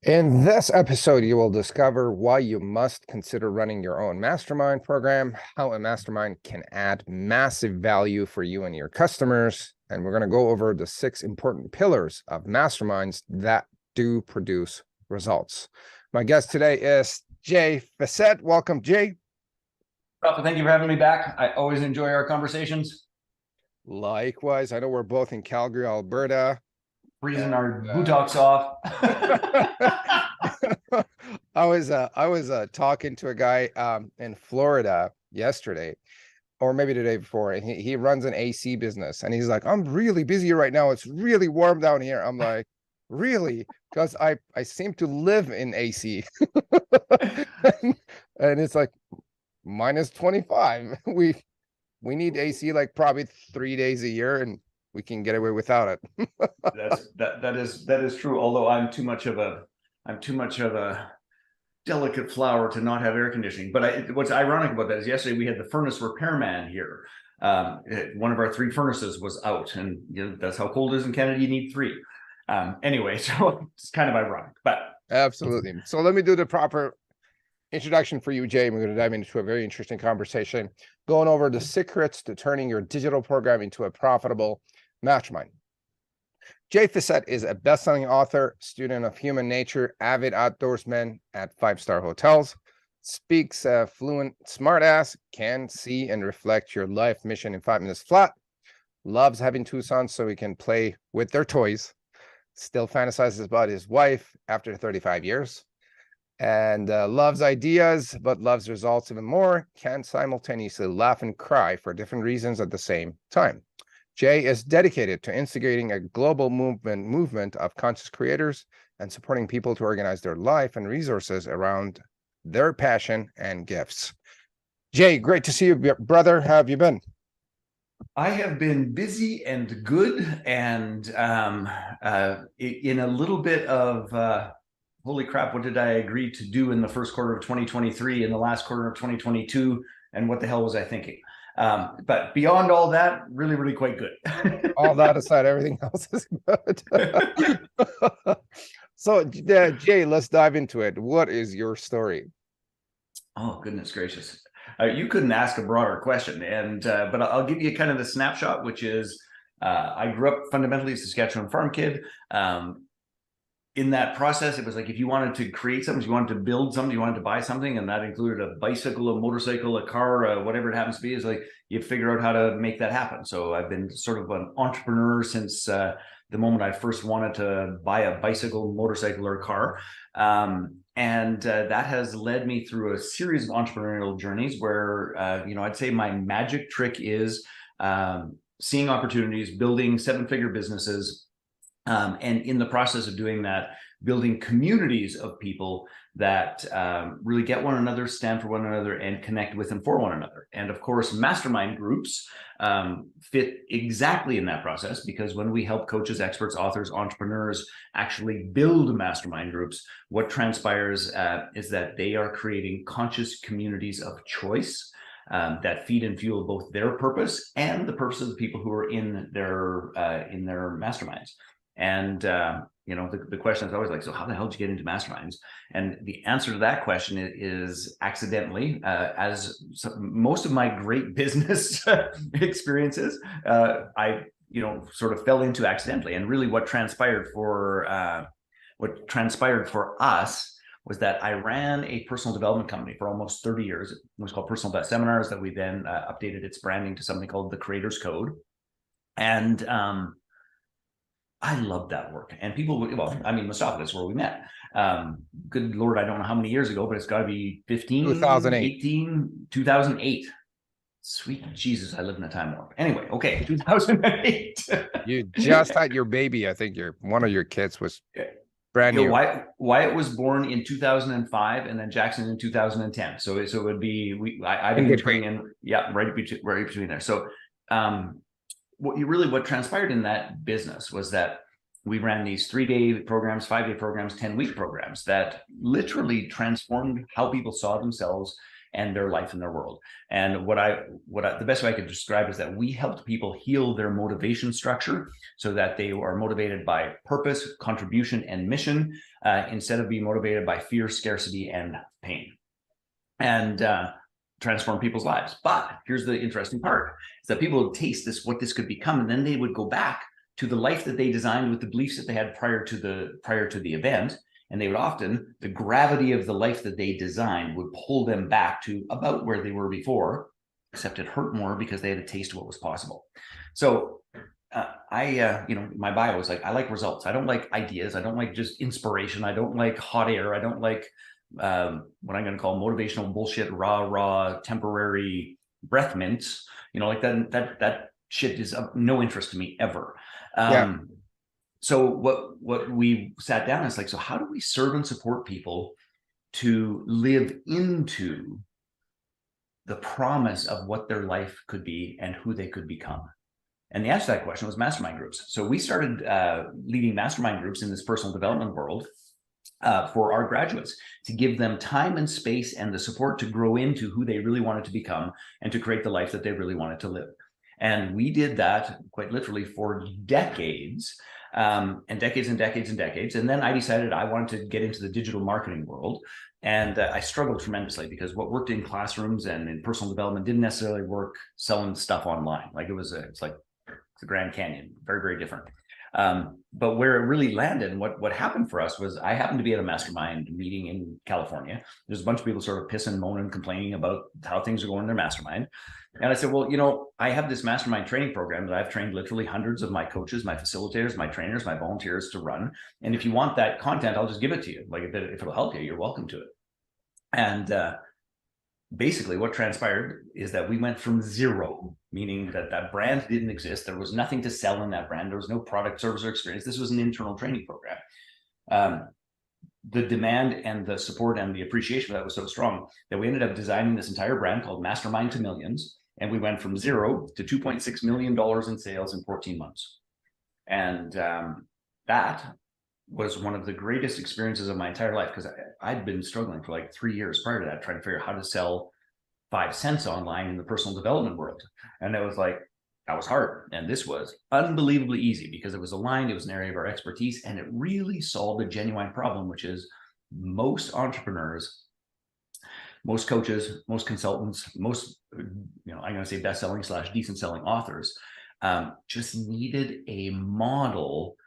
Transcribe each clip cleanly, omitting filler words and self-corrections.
In this episode, you will discover why you must consider running your own mastermind program, how a mastermind can add massive value for you and your customers, and we're going to go over the 6 important pillars of masterminds that do produce results. My guest today is Jay Fiset. Welcome, Jay. Rafa, thank you for having me back. I always enjoy our conversations. Likewise, I know we're both in Calgary, Alberta. Freezing our buttocks off. I was talking to a guy in Florida yesterday, or maybe the day before, and he runs an AC business, and he's like, "I'm really busy right now. It's really warm down here." I'm like, "Really?" Because I seem to live in AC, and it's like minus 25. We need AC like probably 3 days a year, and we can get away without it. That is true. Although I'm too much of a delicate flower to not have air conditioning. But what's ironic about that is yesterday we had the furnace repairman here. One of our 3 furnaces was out, and that's how cold it is in Canada. You need 3. Anyway, so it's kind of ironic, but absolutely. So let me do the proper introduction for you, Jay. We're going to dive into a very interesting conversation, going over the secrets to turning your digital program into a profitable mastermind. Jay Fiset is a best-selling author, student of human nature, avid outdoorsman at 5-star hotels, speaks fluent smartass, can see and reflect your life mission in 5 minutes flat, loves having 2 sons so he can play with their toys, still fantasizes about his wife after 35 years, and loves ideas, but loves results even more, can simultaneously laugh and cry for different reasons at the same time. Jay is dedicated to instigating a global movement of conscious creators and supporting people to organize their life and resources around their passion and gifts. Jay, great to see you, brother. How have you been? I have been busy and good, and in a little bit of holy crap, what did I agree to do in the first quarter of 2023, in the last quarter of 2022, and what the hell was I thinking? But beyond all that, really, really quite good. All that aside, everything else is good. So, Jay, let's dive into it. What is your story? Oh, goodness gracious. You couldn't ask a broader question. But I'll give you kind of the snapshot, which is I grew up fundamentally a Saskatchewan farm kid. In that process, it was like if you wanted to create something, you wanted to build something, you wanted to buy something, and that included a bicycle, a motorcycle, a car, whatever it happens to be, is like you figure out how to make that happen. So I've been sort of an entrepreneur since the moment I first wanted to buy a bicycle, motorcycle, or car. And that has led me through a series of entrepreneurial journeys where, I'd say my magic trick is seeing opportunities, building 7-figure businesses, and in the process of doing that, building communities of people that really get one another, stand for one another, and connect with and for one another. And of course, mastermind groups fit exactly in that process, because when we help coaches, experts, authors, entrepreneurs actually build mastermind groups, what transpires is that they are creating conscious communities of choice that feed and fuel both their purpose and the purpose of the people who are in their masterminds. And the question is always like, so how the hell did you get into masterminds? And the answer to that question is accidentally, as most of my great business experiences, I sort of fell into accidentally. And really, what transpired for us was that I ran a personal development company for almost 30 years. It was called Personal Best Seminars, that we then updated its branding to something called the Creator's Code. And I loved that work. And people, Mustafa, that's where we met. Good Lord, I don't know how many years ago, but it's got to be 2008. Sweet Jesus, I live in a time warp. Anyway, okay, 2008. You just had your baby. I think one of your kids was brand new. Wyatt was born in 2005, and then Jackson in 2010. So it would be I've been putting in right between there. So what transpired in that business was that we ran these 3-day programs, 5-day programs, 10-week programs that literally transformed how people saw themselves and their life and their world. And the best way I could describe is that we helped people heal their motivation structure so that they are motivated by purpose, contribution, and mission, instead of being motivated by fear, scarcity, and pain. And transform people's lives. But here's the interesting part, is that people would taste this, what this could become, and then they would go back to the life that they designed with the beliefs that they had prior to the event. And they would often, the gravity of the life that they designed would pull them back to about where they were before, except it hurt more because they had a taste of what was possible. So my bio is like, I like results. I don't like ideas. I don't like just inspiration. I don't like hot air. I don't like what I'm going to call motivational bullshit, raw, temporary breath mints. Like that shit is of no interest to me ever. So what we sat down is like, so how do we serve and support people to live into the promise of what their life could be and who they could become? And the answer to that question was mastermind groups. So we started leading mastermind groups in this personal development world for our graduates, to give them time and space and the support to grow into who they really wanted to become and to create the life that they really wanted to live. And we did that quite literally for decades, and decades and decades and decades. And then I decided I wanted to get into the digital marketing world. And I struggled tremendously because what worked in classrooms and in personal development didn't necessarily work selling stuff online. Like it's like the Grand Canyon, very, very different. But where it really landed and what happened for us was I happened to be at a mastermind meeting in California. There's a bunch of people sort of pissing, moaning, complaining about how things are going in their mastermind. And I said, well, I have this mastermind training program that I've trained literally hundreds of my coaches, my facilitators, my trainers, my volunteers to run. And if you want that content, I'll just give it to you. Like if it'll help you, you're welcome to it. And basically what transpired is that we went from zero, meaning that brand didn't exist. There was nothing to sell in that brand. There was no product, service, or experience. This was an internal training program. The demand and the support and the appreciation for that was so strong that we ended up designing this entire brand called Mastermind to Millions. And we went from zero to $2.6 million in sales in 14 months. And that was one of the greatest experiences of my entire life, because I'd been struggling for like 3 years prior to that, trying to figure out how to sell 5 cents online in the personal development world. And it was like, that was hard. And this was unbelievably easy because it was aligned, it was an area of our expertise, and it really solved a genuine problem, which is most entrepreneurs, most coaches, most consultants, most, I'm going to say best-selling / decent selling authors, just needed a model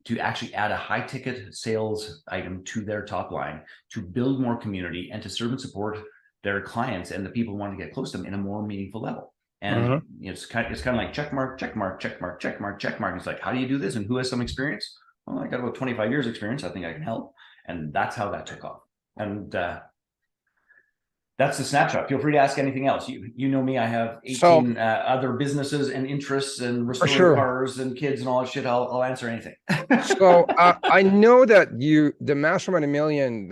to actually add a high ticket sales item to their top line, to build more community and to serve and support their clients and the people who want to get close to them in a more meaningful level. And it's kind of like check mark, check mark, check mark, check mark, check mark. It's like, how do you do this? And who has some experience? Well, I got about 25 years experience. I think I can help. And that's how that took off. And that's the snapshot. Feel free to ask anything else. You know me, I have 18 other businesses and interests and restoring cars and kids and all that shit. I'll answer anything. So I know that the Mastermind a Million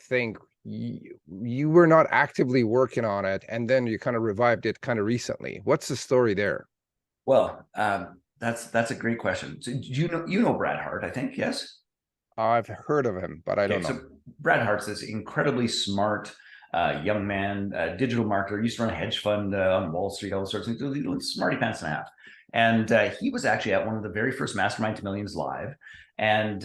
thing, you were not actively working on it, and then you kind of revived it kind of recently. What's the story there? Well, that's a great question. So you know Brad Hart, I think, yes? I've heard of him, but I don't know. So Brad Hart's this incredibly smart young man, digital marketer, used to run a hedge fund on Wall Street, all sorts of things. He looks smarty pants and a half. And he was actually at one of the very first Mastermind to Millions live, and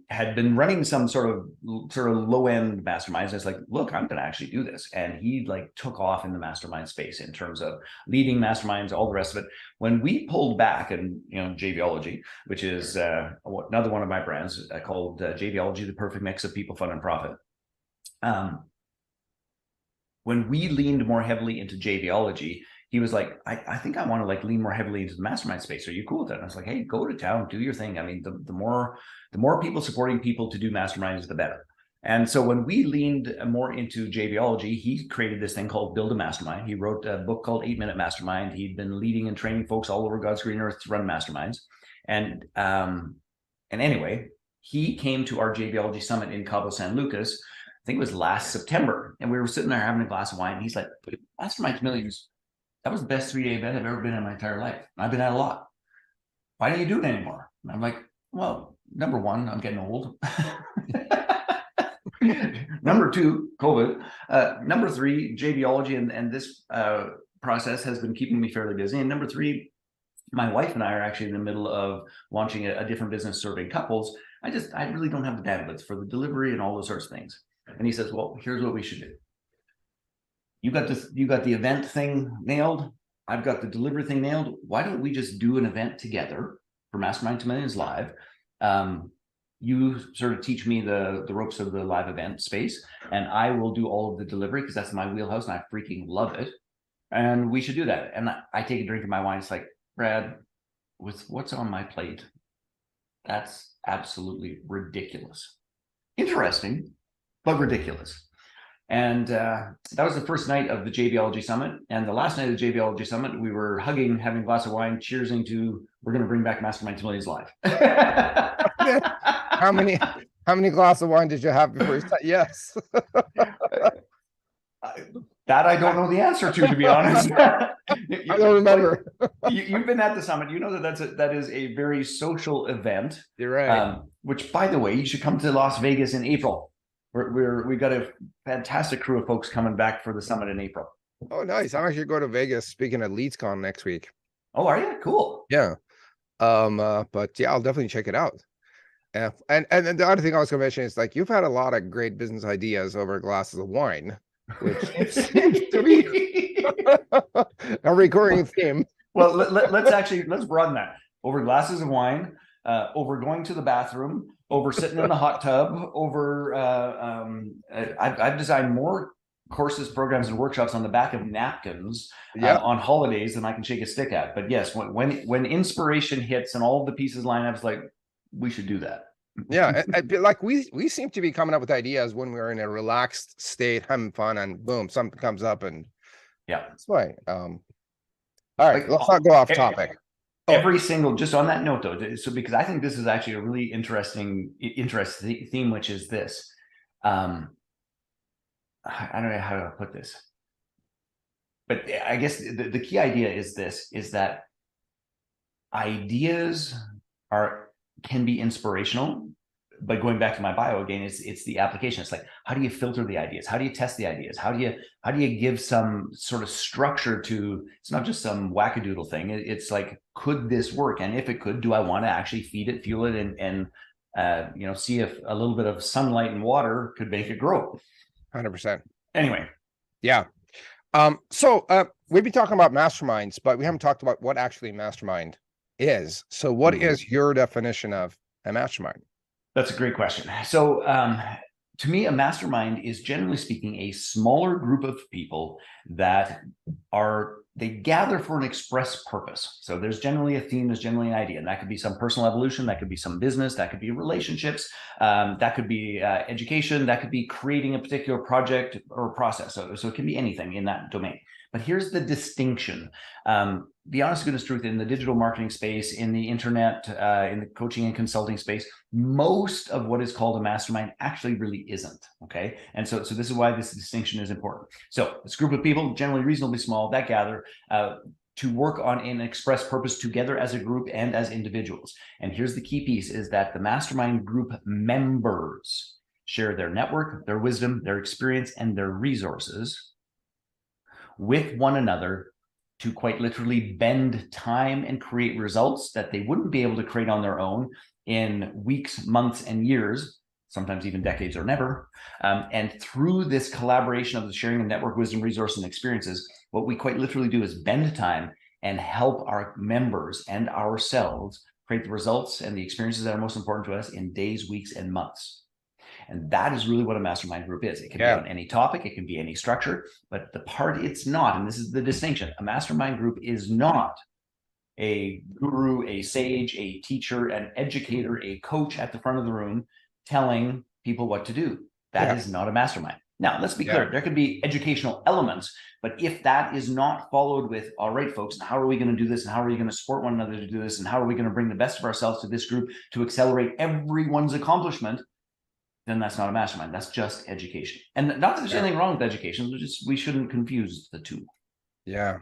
had been running some sort of low end masterminds. And it's like, look, I'm going to actually do this. And he like took off in the mastermind space in terms of leading masterminds, all the rest of it. When we pulled back, and JVology, which is another one of my brands called JVology, the perfect mix of people, fun, and profit. When we leaned more heavily into JVology, he was like, I think I want to like lean more heavily into the mastermind space. Are you cool with that? And I was like, hey, go to town, do your thing. I mean, the more people supporting people to do masterminds, the better. And so when we leaned more into JVology, he created this thing called Build a Mastermind. He wrote a book called 8-Minute Mastermind. He'd been leading and training folks all over God's green earth to run masterminds. And anyway, he came to our JVology summit in Cabo San Lucas, I think it was last September. And we were sitting there having a glass of wine. And he's like, Mastermind to Millions, that was the best 3-day event I've ever been in my entire life. I've been at a lot. Why don't you do it anymore? And I'm like, well, number one, I'm getting old. Number 2, COVID. Number 3, JBology, and this process has been keeping me fairly busy. And number 3, my wife and I are actually in the middle of launching a different business serving couples. I really don't have the bandwidth for the delivery and all those sorts of things. And he says, well, here's what we should do. You got the event thing nailed. I've got the delivery thing nailed. Why don't we just do an event together for Mastermind to Millions Live? You sort of teach me the ropes of the live event space, and I will do all of the delivery because that's my wheelhouse and I freaking love it. And we should do that. And I take a drink of my wine. It's like, Brad, with what's on my plate, that's absolutely ridiculous. Interesting, but ridiculous. And that was the first night of the JBology Summit. And the last night of the JBology Summit, we were hugging, having a glass of wine, cheersing to, we're going to bring back Mastermind to Millions Live. How many glasses of wine did you have before you said yes? That I don't know the answer to be honest. I don't remember. You've been at the summit. You know that is a very social event. You're right. Which, by the way, you should come to Las Vegas in April. We got a fantastic crew of folks coming back for the summit in April. Oh, nice. I'm actually going to Vegas speaking at LeadsCon next week. Oh, are you? Cool. Yeah. But yeah, I'll definitely check it out. And the other thing I was going to mention is, like, you've had a lot of great business ideas over glasses of wine, which seems to be a recurring theme. Well, let's broaden that. Over glasses of wine, over going to the bathroom, over sitting in the hot tub, over I've designed more courses, programs, and workshops on the back of napkins on holidays than I can shake a stick at. But yes, when inspiration hits and all of the pieces line up, it's like, we should do that. Yeah, like we seem to be coming up with ideas when we're in a relaxed state, having fun, and boom, something comes up, and yeah, that's why. All right, let's not go off topic. Every single, just on that note though, so because I think this is actually a really interesting theme, which is this. I don't know how to put this, but I guess the key idea is this: is that ideas can be inspirational, but going back to my bio again, it's the application. It's like, how do you filter the ideas? How do you test the ideas? How do you give some sort of structure to? It's not just some wackadoodle thing. It's like, could this work? And if it could, do I want to actually feed it, fuel it, and see if a little bit of sunlight and water could make it grow? 100%. Anyway, yeah. So we've been talking about masterminds, but we haven't talked about what actually mastermind is. So what is your definition of a mastermind? That's a great question. So to me, a mastermind is, generally speaking, a smaller group of people that they gather for an express purpose. So there's generally a theme, there's generally an idea, and that could be some personal evolution, that could be some business, that could be relationships, that could be education, that could be creating a particular project or process. So it can be anything in that domain. But here's the distinction. The honest goodness truth, in the digital marketing space, in the internet, in the coaching and consulting space, most of what is called a mastermind actually really isn't. Okay. And so this is why this distinction is important. So this group of people, generally reasonably small, that gather to work on an express purpose together as a group and as individuals. And here's the key piece, is that the mastermind group members share their network, their wisdom, their experience, and their resources with one another to quite literally bend time and create results that they wouldn't be able to create on their own in weeks, months, and years, sometimes even decades or never. And through this collaboration of the sharing of network, wisdom, resource, and experiences, what we quite literally do is bend time and help our members and ourselves create the results and the experiences that are most important to us in days, weeks, and months. And that is really what a mastermind group is. It can be on any topic, it can be any structure, but the part it's not, and this is the distinction, a mastermind group is not a guru, a sage, a teacher, an educator, a coach at the front of the room telling people what to do. That is not a mastermind. Now, let's be clear, there could be educational elements, but if that is not followed with, all right, folks, and how are we going to do this? And how are we going to support one another to do this? And how are we going to bring the best of ourselves to this group to accelerate everyone's accomplishment? Then that's not a mastermind. That's just education. And not that there's anything wrong with education, we shouldn't confuse the two. Yeah.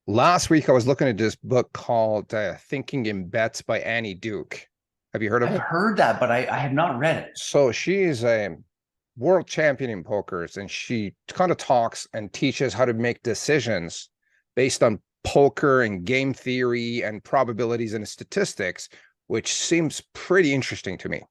Last week I was looking at this book called Thinking in Bets by Annie Duke. Have you heard of I've it? heard that, but I have not read it. So she is a world champion in pokers, and she kind of talks and teaches how to make decisions based on poker and game theory and probabilities and statistics, which seems pretty interesting to me.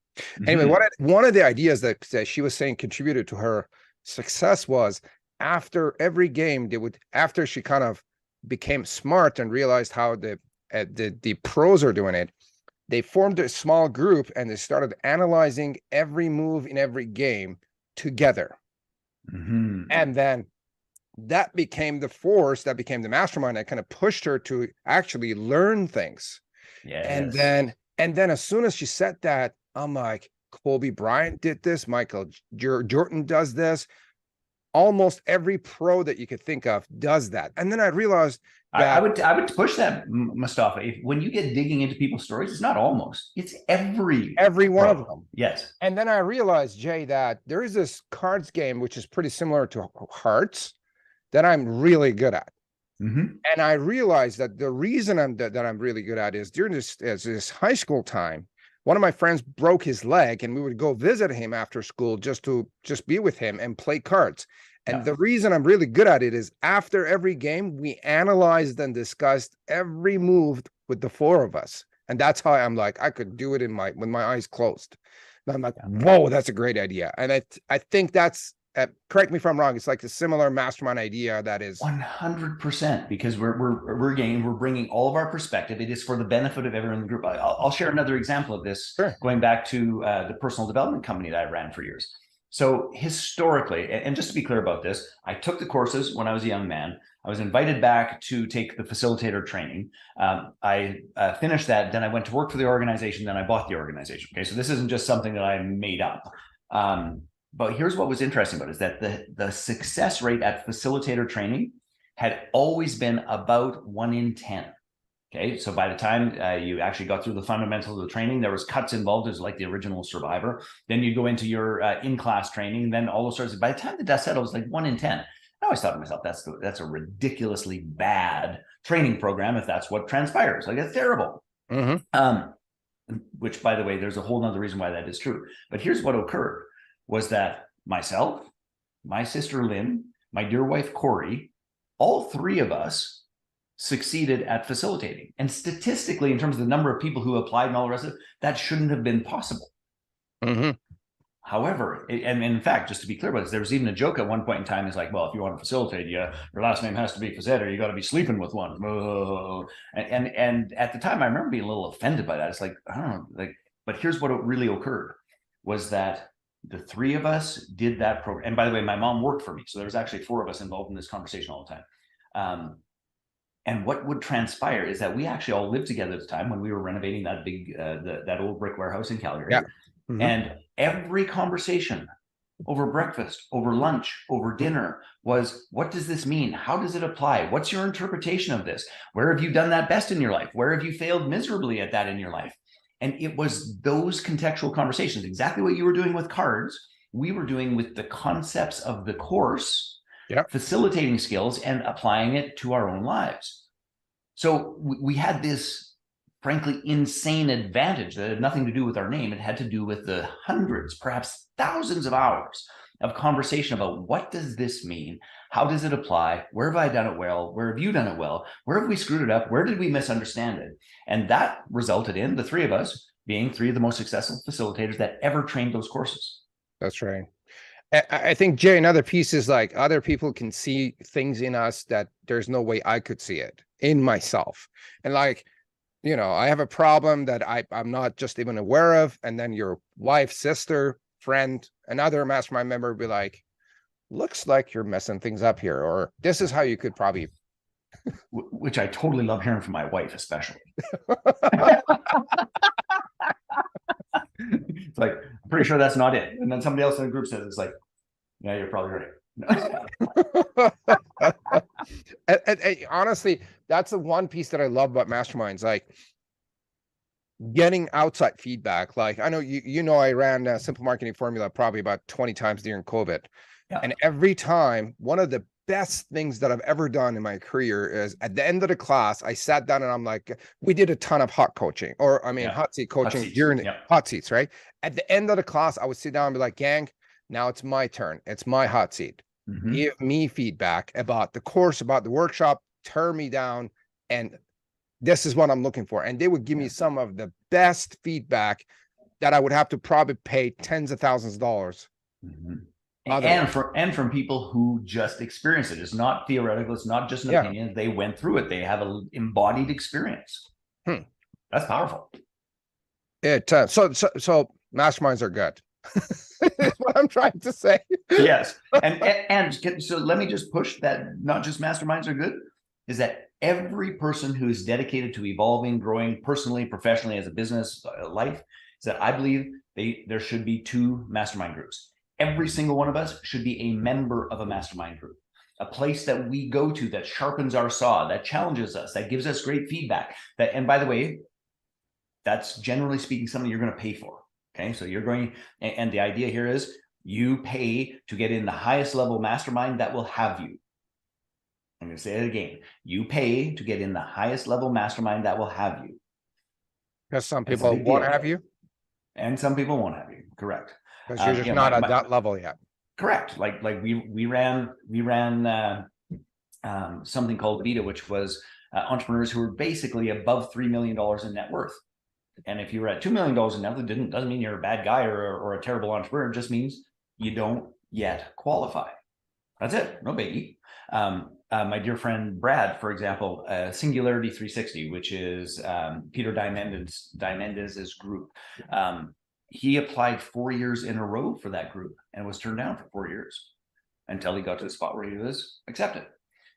Anyway, one of the ideas that she was saying contributed to her success was after every game, after she kind of became smart and realized how the pros are doing it, they formed a small group and they started analyzing every move in every game together. And then that became the force, that became the mastermind that kind of pushed her to actually learn things. Yes. And then as soon as she said that, I'm like, Kobe Bryant did this, Michael Jordan does this. Almost every pro that you could think of does that. And then I realized that I would push that, Mustafa. When you get digging into people's stories, it's not almost, it's every one of them. Yes. And then I realized, Jay, that there is this cards game which is pretty similar to hearts that I'm really good at. And I realized that the reason I'm really good at is during this high school time, one of my friends broke his leg and we would go visit him after school just to be with him and play cards. And the reason I'm really good at it is after every game, we analyzed and discussed every move with the four of us. And that's how I'm like, I could do it with my eyes closed. And I'm like, whoa, that's a great idea. And I think that's, correct me if I'm wrong, it's like a similar mastermind idea that is 100%, because we're bringing all of our perspective. It is for the benefit of everyone in the group. I'll share another example of this. Sure. Going back to the personal development company that I ran for years. So historically, and just to be clear about this, I took the courses when I was a young man. I was invited back to take the facilitator training. I finished that. Then I went to work for the organization. Then I bought the organization. Okay, so this isn't just something that I made up. But here's what was interesting about it, is that the success rate at facilitator training had always been about 1 in 10. Okay, so by the time you actually got through the fundamentals of the training, there was cuts involved as like the original Survivor. Then you go into your in-class training. Then all those sorts of, by the time the dust settled, it was like 1 in 10. I always thought to myself, that's a ridiculously bad training program if that's what transpires. Like, that's terrible. Which, by the way, there's a whole nother reason why that is true. But here's what occurred, was that myself, my sister Lynn, my dear wife Corey, all three of us succeeded at facilitating. And statistically, in terms of the number of people who applied and all the rest of it, that shouldn't have been possible. However, and in fact, just to be clear about this, there was even a joke at one point in time. It's like, well, if you want to facilitate, your last name has to be Fiset, or you got to be sleeping with one. And at the time, I remember being a little offended by that. It's like, I don't know, like, but here's what really occurred, was that the three of us did that program. And by the way, my mom worked for me. So there was actually 4 of us involved in this conversation all the time. And what would transpire is that we actually all lived together at the time when we were renovating that big, that old brick warehouse in Calgary. Yeah. And every conversation over breakfast, over lunch, over dinner was, what does this mean? How does it apply? What's your interpretation of this? Where have you done that best in your life? Where have you failed miserably at that in your life? And it was those contextual conversations, exactly what you were doing with cards, we were doing with the concepts of the course, facilitating skills and applying it to our own lives. So we had this, frankly, insane advantage that had nothing to do with our name. It had to do with the hundreds, perhaps thousands of hours of conversation about, what does this mean? How does it apply? Where have I done it well? Where have you done it well? Where have we screwed it up? Where did we misunderstand it? And that resulted in the 3 of us being 3 of the most successful facilitators that ever trained those courses. That's right. I think, Jay, another piece is like, other people can see things in us that there's no way I could see it in myself. And like, you know, I have a problem that I'm not just even aware of. And then your wife, sister, friend, another mastermind member will be like, looks like you're messing things up here, or this is how you could probably. Which I totally love hearing from my wife, especially. It's like, I'm pretty sure that's not it. And then somebody else in the group says, it's like, yeah, you're probably right. And honestly, that's the one piece that I love about masterminds, like getting outside feedback. Like, I know you know I ran a Simple Marketing Formula probably about 20 times during COVID. And every time, one of the best things that I've ever done in my career is at the end of the class, I sat down and I'm like, we did a ton of hot coaching, or I mean, hot seat coaching during the hot seats, right? At the end of the class, I would sit down and be like, gang, now it's my turn. It's my hot seat. Give me feedback about the course, about the workshop, turn me down, and this is what I'm looking for. And they would give me some of the best feedback that I would have to probably pay tens of thousands of dollars. And from people who just experience it. It's not theoretical. It's not just an opinion. They went through it. They have an embodied experience. That's powerful. So masterminds are good. Is what I'm trying to say. Yes. And so let me just push that. Not just masterminds are good, is that every person who is dedicated to evolving, growing personally, professionally, as a business life, is that I believe there should be 2 mastermind groups. Every single one of us should be a member of a mastermind group, a place that we go to that sharpens our saw, that challenges us, that gives us great feedback. And by the way, that's generally speaking something you're going to pay for. Okay, so you're going, and the idea here is you pay to get in the highest level mastermind that will have you. I'm going to say it again. You pay to get in the highest level mastermind that will have you. Because some people want to have you. And some people won't have you. Correct. Because you're just not at that level yet. Correct. Like we ran something called Vita, which was entrepreneurs who were basically above $3 million in net worth. And if you were at $2 million in net worth, doesn't mean you're a bad guy or a terrible entrepreneur. It just means you don't yet qualify. That's it. No biggie. My dear friend Brad, for example, Singularity 360, which is Peter Diamandis' group. He applied 4 years in a row for that group and was turned down for 4 years until he got to the spot where he was accepted.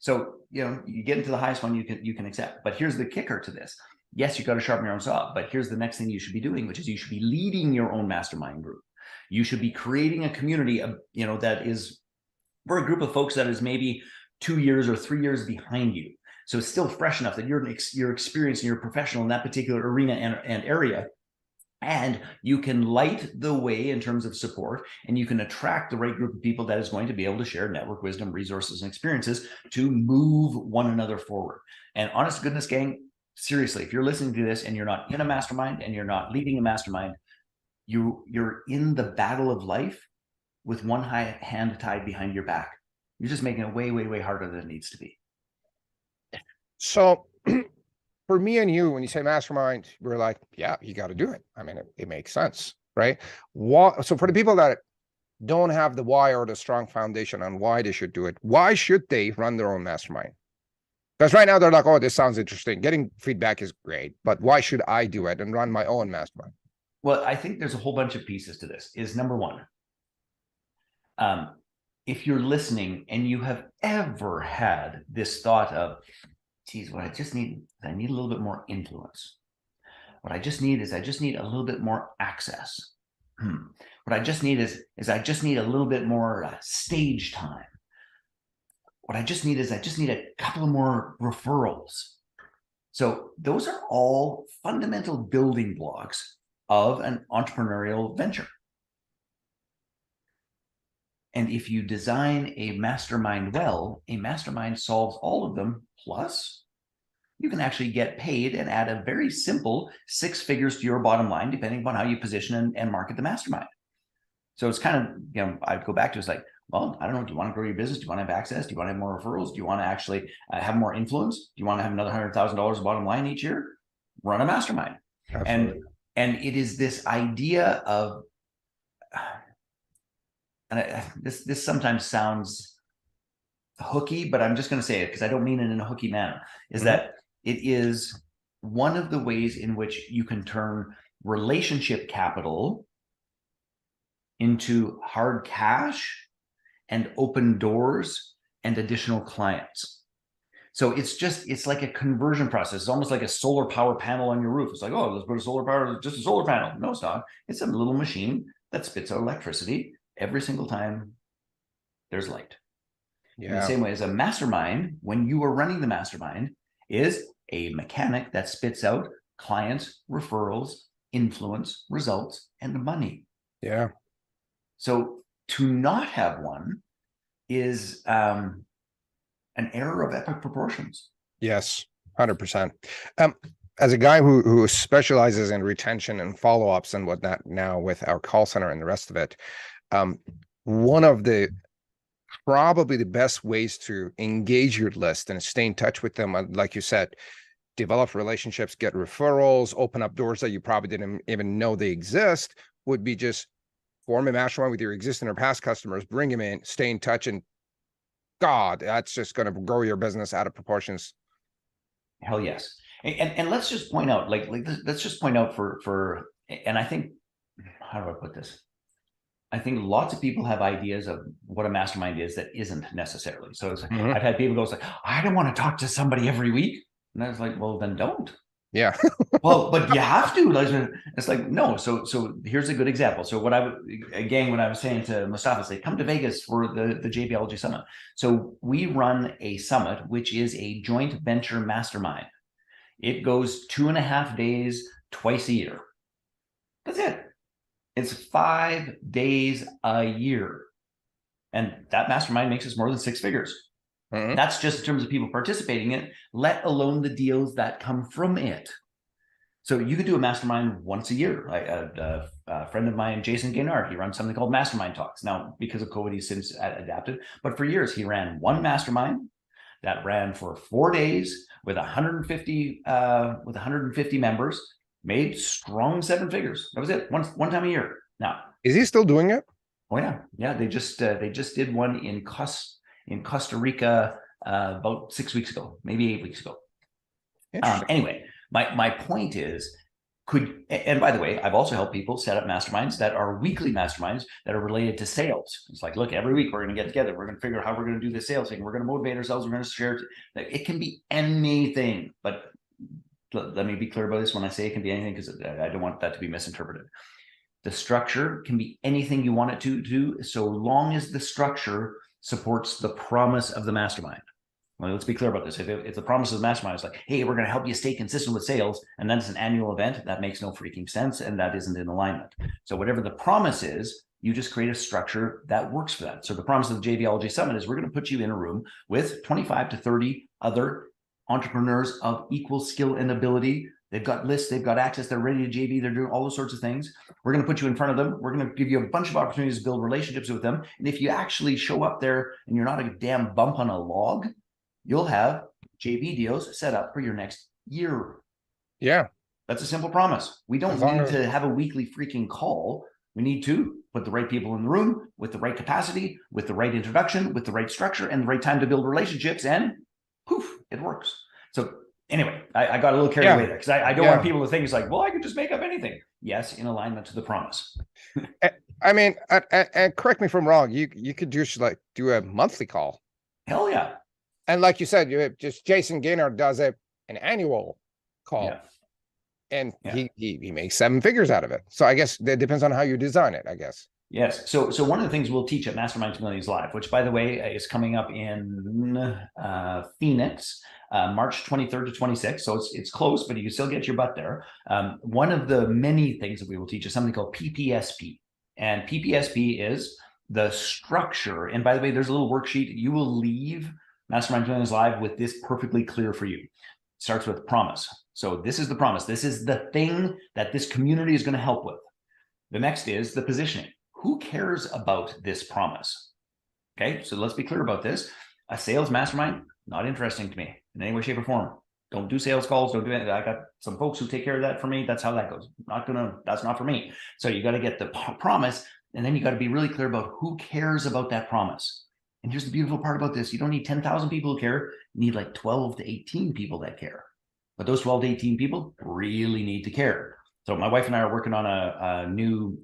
So, you get into the highest one you can accept. But here's the kicker to this. Yes, you got to sharpen your own saw, but here's the next thing you should be doing, which is you should be leading your own mastermind group. You should be creating a community, that is for a group of folks that is maybe 2 years or 3 years behind you. So it's still fresh enough that you're experienced and you're professional in that particular arena and area. And you can light the way in terms of support, and you can attract the right group of people that is going to be able to share network wisdom, resources, and experiences to move one another forward. And honest goodness, gang, seriously, if you're listening to this and you're not in a mastermind and you're not leading a mastermind, you're in the battle of life with one hand tied behind your back. You're just making it way, way, way harder than it needs to be. So for me and you, when you say mastermind, we're like, yeah, you got to do it. I mean, it makes sense, right? So for the people that don't have the why or the strong foundation on why they should do it, why should they run their own mastermind? Because right now they're like, oh, this sounds interesting. Getting feedback is great, but why should I do it and run my own mastermind? Well, I think there's a whole bunch of pieces to this. Is number one, if you're listening and you have ever had this thought of, geez, what I need a little bit more influence. What I just need is a little bit more access. What I just need is a little bit more stage time. What I just need is a couple of more referrals. So those are all fundamental building blocks of an entrepreneurial venture. And if you design a mastermind well, a mastermind solves all of them. Plus, you can actually get paid and add a very simple 6 figures to your bottom line, depending upon how you position and market the mastermind. So it's kind of, I'd go back to, it's like, well, I don't know. Do you want to grow your business? Do you want to have access? Do you want to have more referrals? Do you want to actually have more influence? Do you want to have another $100,000 bottom line each year? Run a mastermind. Absolutely. And it is this idea of, this sometimes sounds hooky, but I'm just going to say it because I don't mean it in a hooky manner, is that it is one of the ways in which you can turn relationship capital into hard cash and open doors and additional clients. So it's like a conversion process. It's almost like a solar power panel on your roof. It's like, oh, let's put a solar power, just a solar panel. No, it's not. It's a little machine that spits out electricity every single time there's light. Yeah. In the same way as a mastermind, when you are running the mastermind, is a mechanic that spits out clients, referrals, influence, results, and money. Yeah. So to not have one is an error of epic proportions. Yes, 100%. As a guy who specializes in retention and follow-ups and whatnot now with our call center and the rest of it, one of the probably the best ways to engage your list and stay in touch with them, like you said, develop relationships, get referrals, open up doors that you probably didn't even know they exist, would be just form a mastermind with your existing or past customers, bring them in, stay in touch, and God, that's just going to grow your business out of proportions. Hell yes. And let's just point out, let's just point out and I think, how do I put this? I think lots of people have ideas of what a mastermind is that isn't necessarily. So it's I've had people go, it's like, I don't want to talk to somebody every week. And I was like, well, then don't. Yeah. Well, but you have to. It's like, no. So here's a good example. So when I was saying to Mustafa, say, come to Vegas for the JBLG Summit. So we run a summit, which is a joint venture mastermind. It goes 2.5 days, twice a year. That's it. It's 5 days a year. And that mastermind makes us more than 6 figures. Mm-hmm. That's just in terms of people participating in it, let alone the deals that come from it. So you could do a mastermind once a year. A friend of mine, Jason Gaynard, he runs something called Mastermind Talks. Now, because of COVID, he's since adapted. But for years, he ran one mastermind that ran for 4 days with 150 members, made strong 7 figures. That was it, one time a year. Now, is he still doing it? Oh yeah. They just did one in Costa Rica about 6 weeks ago, maybe 8 weeks ago. Anyway, my point is, and by the way, I've also helped people set up masterminds that are weekly masterminds that are related to sales. It's like, look, every week we're going to get together. We're going to figure out how we're going to do the sales thing. We're going to motivate ourselves. We're going to share. It can be anything, but let me be clear about this when I say it can be anything, because I don't want that to be misinterpreted. The structure can be anything you want it to do, so long as the structure supports the promise of the mastermind. Well, let's be clear about this. If the promise of the mastermind is like, hey, we're going to help you stay consistent with sales, and then it's an annual event, that makes no freaking sense, and that isn't in alignment. So whatever the promise is, you just create a structure that works for that. So the promise of the JVLG Summit is we're going to put you in a room with 25 to 30 other entrepreneurs of equal skill and ability. They've got lists, they've got access, they're ready to JV, they're doing all those sorts of things. We're going to put you in front of them. We're going to give you a bunch of opportunities to build relationships with them. And if you actually show up there and you're not a damn bump on a log, you'll have JV deals set up for your next year. Yeah. That's a simple promise. We don't need to have a weekly freaking call. We need to put the right people in the room with the right capacity, with the right introduction, with the right structure, and the right time to build relationships, and poof, it works. So anyway, I got a little carried away there, because I don't want people to think it's like, well, I could just make up anything. Yes, in alignment to the promise. I mean, and correct me if I'm wrong, you could just like do a monthly call. Hell yeah. And like you said, you just Jason Gaynard does an annual call. Yeah. And he makes 7 figures out of it. So I guess that depends on how you design it, I guess. Yes. So one of the things we'll teach at Masterminds Millions Live, which by the way is coming up in Phoenix, March 23rd to 26th. So it's close, but you can still get your butt there. One of the many things that we will teach is something called PPSP. And PPSP is the structure. And by the way, there's a little worksheet. You will leave Masterminds Millions Live with this perfectly clear for you. It starts with promise. So this is the promise. This is the thing that this community is going to help with. The next is the positioning. Who cares about this promise? Okay, so let's be clear about this. A sales mastermind, not interesting to me in any way, shape, or form. Don't do sales calls. Don't do it. I got some folks who take care of that for me. That's how that goes. That's not for me. So you got to get the promise, and then you got to be really clear about who cares about that promise. And here's the beautiful part about this. You don't need 10,000 people who care. You need like 12 to 18 people that care. But those 12 to 18 people really need to care. So my wife and I are working on a new,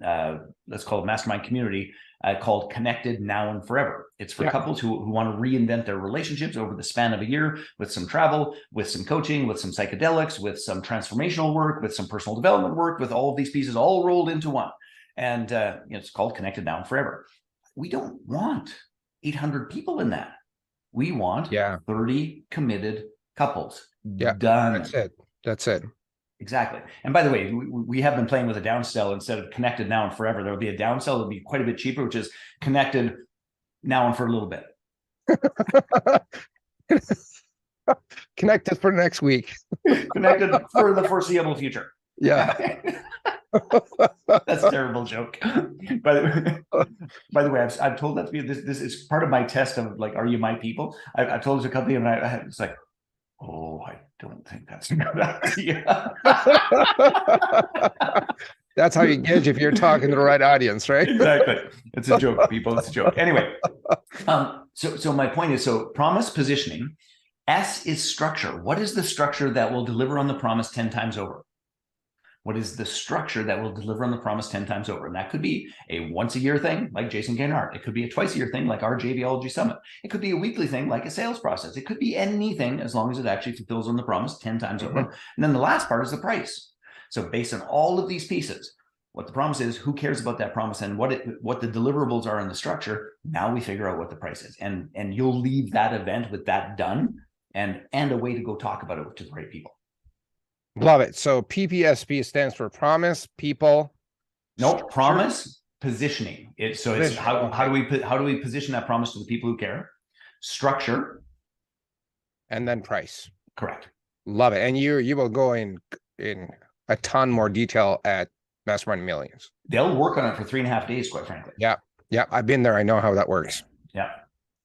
let's call it mastermind community called Connected Now and Forever. It's for couples who want to reinvent their relationships over the span of a year, with some travel, with some coaching, with some psychedelics, with some transformational work, with some personal development work, with all of these pieces all rolled into one. And it's called Connected Now and Forever. We don't want 800 people in that. We want 30 committed couples. Yeah, done. That's it. Exactly. And by the way, we have been playing with a downsell instead of Connected Now and Forever. There will be a downsell that will be quite a bit cheaper, which is Connected Now and for a little bit. Connected for next week. Connected for the foreseeable future. Yeah. That's a terrible joke. By the way, I've told that to you. This is part of my test of like, are you my people? I've told this to a company, and it's like, oh, I don't think that's a good idea. That's how you gauge if you're talking to the right audience, right? Exactly. It's a joke, people. It's a joke. Anyway, so my point is, so promise positioning. S is structure. What is the structure that will deliver on the promise 10 times over? What is the structure that will deliver on the promise 10 times over? And that could be a once a year thing like Jason Gaynard. It could be a twice a year thing like our JVology Summit. It could be a weekly thing like a sales process. It could be anything as long as it actually fulfills on the promise 10 times over. And then the last part is the price. So based on all of these pieces, what the promise is, who cares about that promise, and what the deliverables are in the structure, now we figure out what the price is. And you'll leave that event with that done and a way to go talk about it to the right people. Love it. So PPSP stands for promise, people. No, promise, positioning. It's how do we position that promise to the people who care? Structure, and then price. Correct. Love it. And you will go in a ton more detail at Mastermind Millions. They'll work on it for 3.5 days, quite frankly. Yeah. I've been there. I know how that works. Yeah.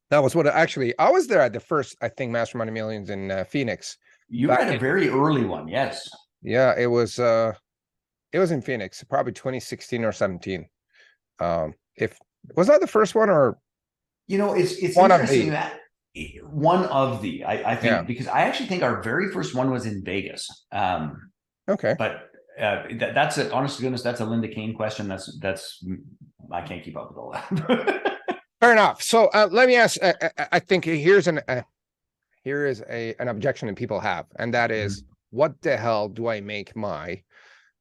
That was what I was there at the first, I think, Mastermind Millions in Phoenix. You had a very early one, yes. Yeah, it was in Phoenix, probably 2016 or 17. If was that the first one, or it's one interesting of that one of the I think, yeah. Because I actually think our very first one was in Vegas. Okay, but that's it. Honest to goodness, that's a Linda Kane question. That's I can't keep up with all that. Fair enough. So let me ask. I think here is an objection that people have, and that is, what the hell do I make my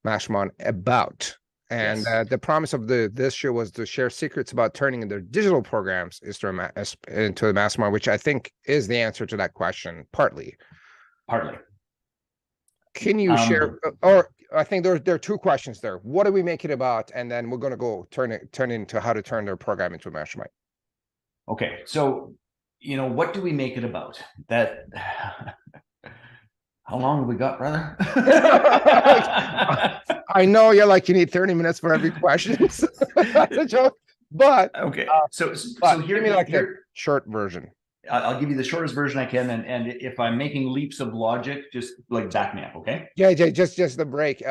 Mastermind about? And yes. The promise of this show was to share secrets about turning their digital programs into a Mastermind, which I think is the answer to that question, partly. Can you share, or I think there are two questions there. What do we make it about? And then we're going to go turn into how to turn their program into a Mastermind. Okay. So, what do we make it about? That how long have we got, brother? I know you're like, you need 30 minutes for every question. That's a joke. But okay. So give me like the short version. I'll give you the shortest version I can, and if I'm making leaps of logic, just like back me up, okay? Yeah, just the break.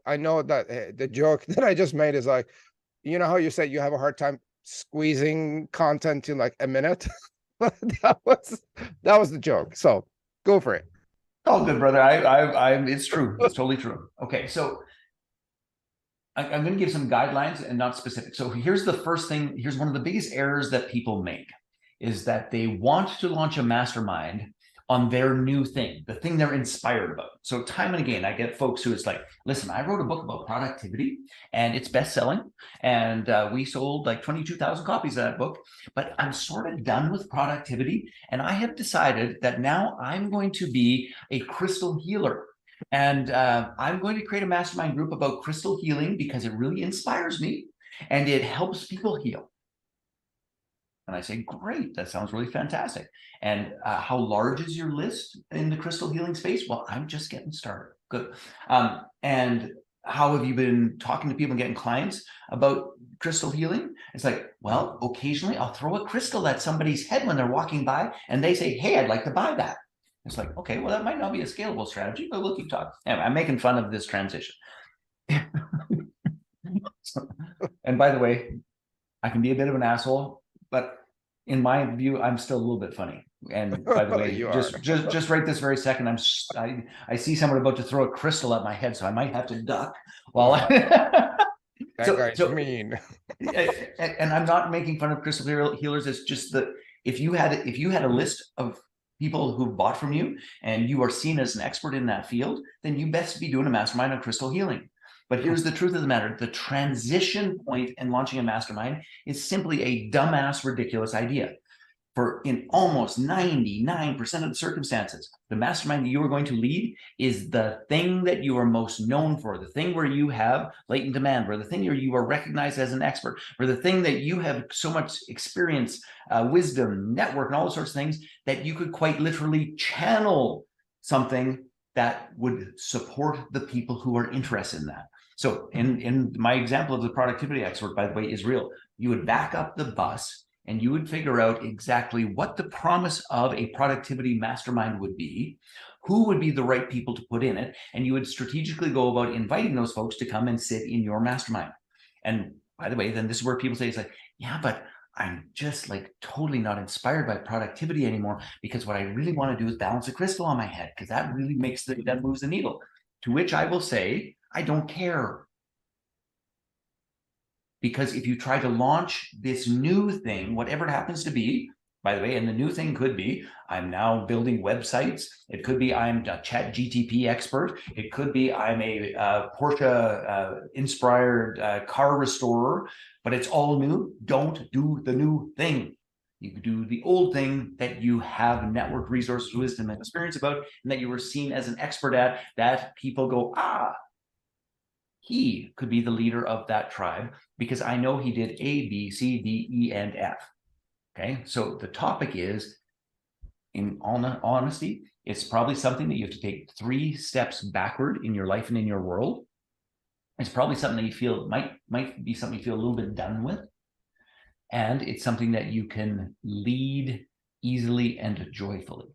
I know that the joke that I just made is like, you know how you said you have a hard time squeezing content in like a minute? that was the joke. So go for it. Oh, good, brother. It's true. It's totally true. Okay, so I'm going to give some guidelines and not specific. So here's the first thing. Here's one of the biggest errors that people make, is that they want to launch a mastermind on their new thing, the thing they're inspired about. So time and again, I get folks who is like, listen, I wrote a book about productivity and it's best-selling. And we sold like 22,000 copies of that book, but I'm sort of done with productivity. And I have decided that now I'm going to be a crystal healer. And I'm going to create a mastermind group about crystal healing because it really inspires me and it helps people heal. And I say, great, that sounds really fantastic. And how large is your list in the crystal healing space? Well, I'm just getting started. Good. And how have you been talking to people and getting clients about crystal healing? It's like, well, occasionally I'll throw a crystal at somebody's head when they're walking by and they say, hey, I'd like to buy that. It's like, okay, well, that might not be a scalable strategy, but we'll keep talking. Anyway, I'm making fun of this transition. And by the way, I can be a bit of an asshole, but in my view, I'm still a little bit funny. And by the way, just right this very second, I see someone about to throw a crystal at my head, so I might have to duck. Well, that guy's mean. And I'm not making fun of crystal healers. It's just that if you had a list of people who bought from you and you are seen as an expert in that field, then you best be doing a mastermind on crystal healing. But here's the truth of the matter. The transition point in launching a mastermind is simply a dumbass, ridiculous idea. for in almost 99% of the circumstances, the mastermind that you are going to lead is the thing that you are most known for, the thing where you have latent demand, where the thing where you are recognized as an expert, where the thing that you have so much experience, wisdom, network, and all those sorts of things that you could quite literally channel something that would support the people who are interested in that. So in my example of the productivity expert, by the way, is real. You would back up the bus and you would figure out exactly what the promise of a productivity mastermind would be, who would be the right people to put in it, and you would strategically go about inviting those folks to come and sit in your mastermind. And by the way, then this is where people say, it's like, yeah, but I'm just like totally not inspired by productivity anymore, because what I really want to do is balance a crystal on my head, because that really that moves the needle. To which I will say, I don't care. Because if you try to launch this new thing, whatever it happens to be, by the way, and the new thing could be, I'm now building websites. It could be I'm a chat GTP expert. It could be I'm a Porsche inspired car restorer, but it's all new. Don't do the new thing. You could do the old thing that you have network resources, wisdom, and experience about, and that you were seen as an expert at, that people go, he could be the leader of that tribe because I know he did A, B, C, D, E, and F. Okay, so the topic is, in all honesty, it's probably something that you have to take 3 steps backward in your life and in your world. It's probably something that you feel might be something you feel a little bit done with. And it's something that you can lead easily and joyfully.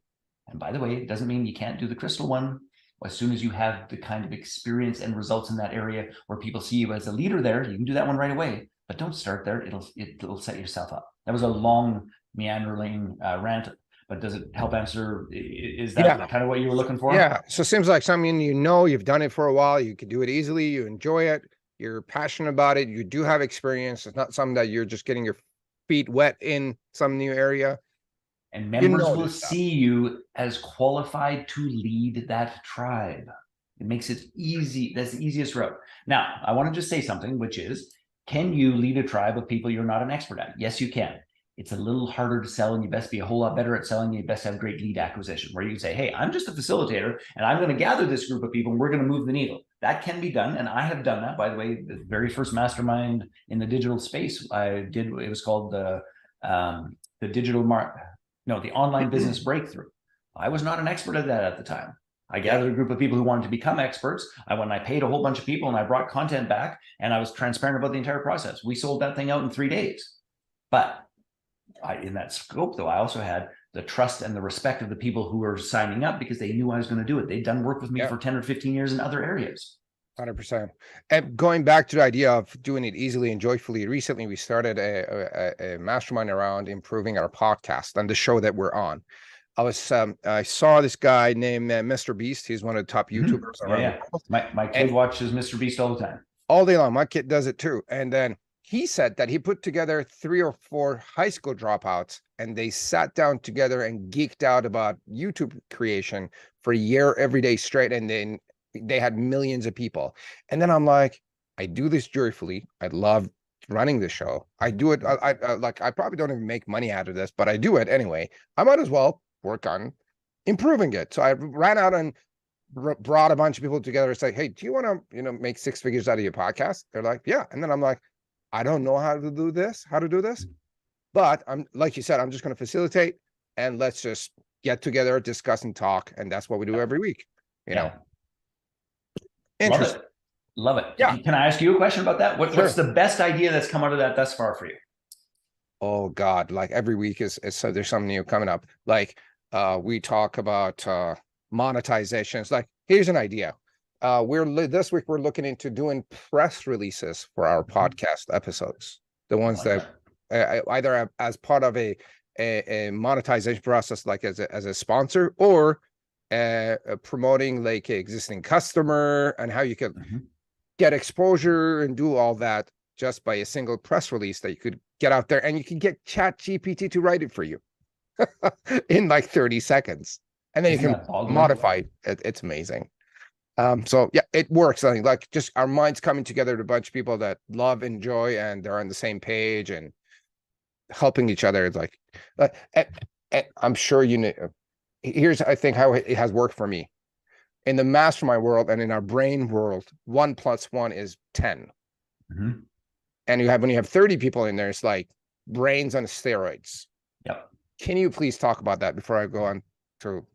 And by the way, it doesn't mean you can't do the crystal one. As soon as you have the kind of experience and results in that area where people see you as a leader there, you can do that one right away. But don't start there. It'll set yourself up. That was a long, meandering rant, but does it help answer? Is that kind of what you were looking for? Yeah. So it seems like something you've done it for a while. You can do it easily. You enjoy it. You're passionate about it. You do have experience. It's not something that you're just getting your feet wet in some new area. And members will see you as qualified to lead that tribe. It makes it easy. That's the easiest route. Now, I want to just say something, which is, can you lead a tribe of people you're not an expert at? Yes, you can. It's a little harder to sell, and you best be a whole lot better at selling. You best have great lead acquisition, where you can say, hey, I'm just a facilitator, and I'm going to gather this group of people, and we're going to move the needle. That can be done, and I have done that. By the way, the very first mastermind in the digital space I did, it was called the online business breakthrough. I was not an expert at that at the time. I gathered a group of people who wanted to become experts. I paid a whole bunch of people, and I brought content back, and I was transparent about the entire process. We sold that thing out in 3 days. But in that scope, though, I also had the trust and the respect of the people who were signing up because they knew I was going to do it. They'd done work with me for 10 or 15 years in other areas. 100%. And going back to the idea of doing it easily and joyfully, recently we started a mastermind around improving our podcast and the show that we're on. I saw this guy named Mr. Beast. He's one of the top YouTubers around the world. My kid watches Mr. Beast all the time. All day long. My kid does it too. And then he said that he put together 3 or 4 high school dropouts, and they sat down together and geeked out about YouTube creation for a year, every day straight. And then they had millions of people. And then I'm like, I do this joyfully. I love running the show. I do it. I probably don't even make money out of this, but I do it anyway. I might as well work on improving it. So I ran out and brought a bunch of people together and say, hey, do you want to, make 6 figures out of your podcast? They're like, yeah. And then I'm like, I don't know how to do this, but I'm, like you said, I'm just going to facilitate, and let's just get together, discuss and talk. And that's what we do every week, you know. Interesting. Love it. Yeah. Can I ask you a question about that? What's the best idea that's come out of that thus far for you? Oh God, like every week is so there's something new coming up. Like we talk about monetization. It's like, here's an idea. This week we're looking into doing press releases for our podcast episodes. The ones that either as part of a monetization process, like as a sponsor, or promoting like an existing customer, and how you can get exposure and do all that just by a single press release that you could get out there, and you can get ChatGPT to write it for you in like 30 seconds. And then you can modify it. It's amazing. So yeah, it works. I think like just our minds coming together to a bunch of people that love, enjoy, and they're on the same page. And helping each other. It's and I'm sure you know, here's, I think, how it has worked for me. In the mastermind world and in our brain world, 1 + 1 is 10. Mhm. And when you have 30 people in there, it's like brains on steroids. Yep. Can you please talk about that before I go on to?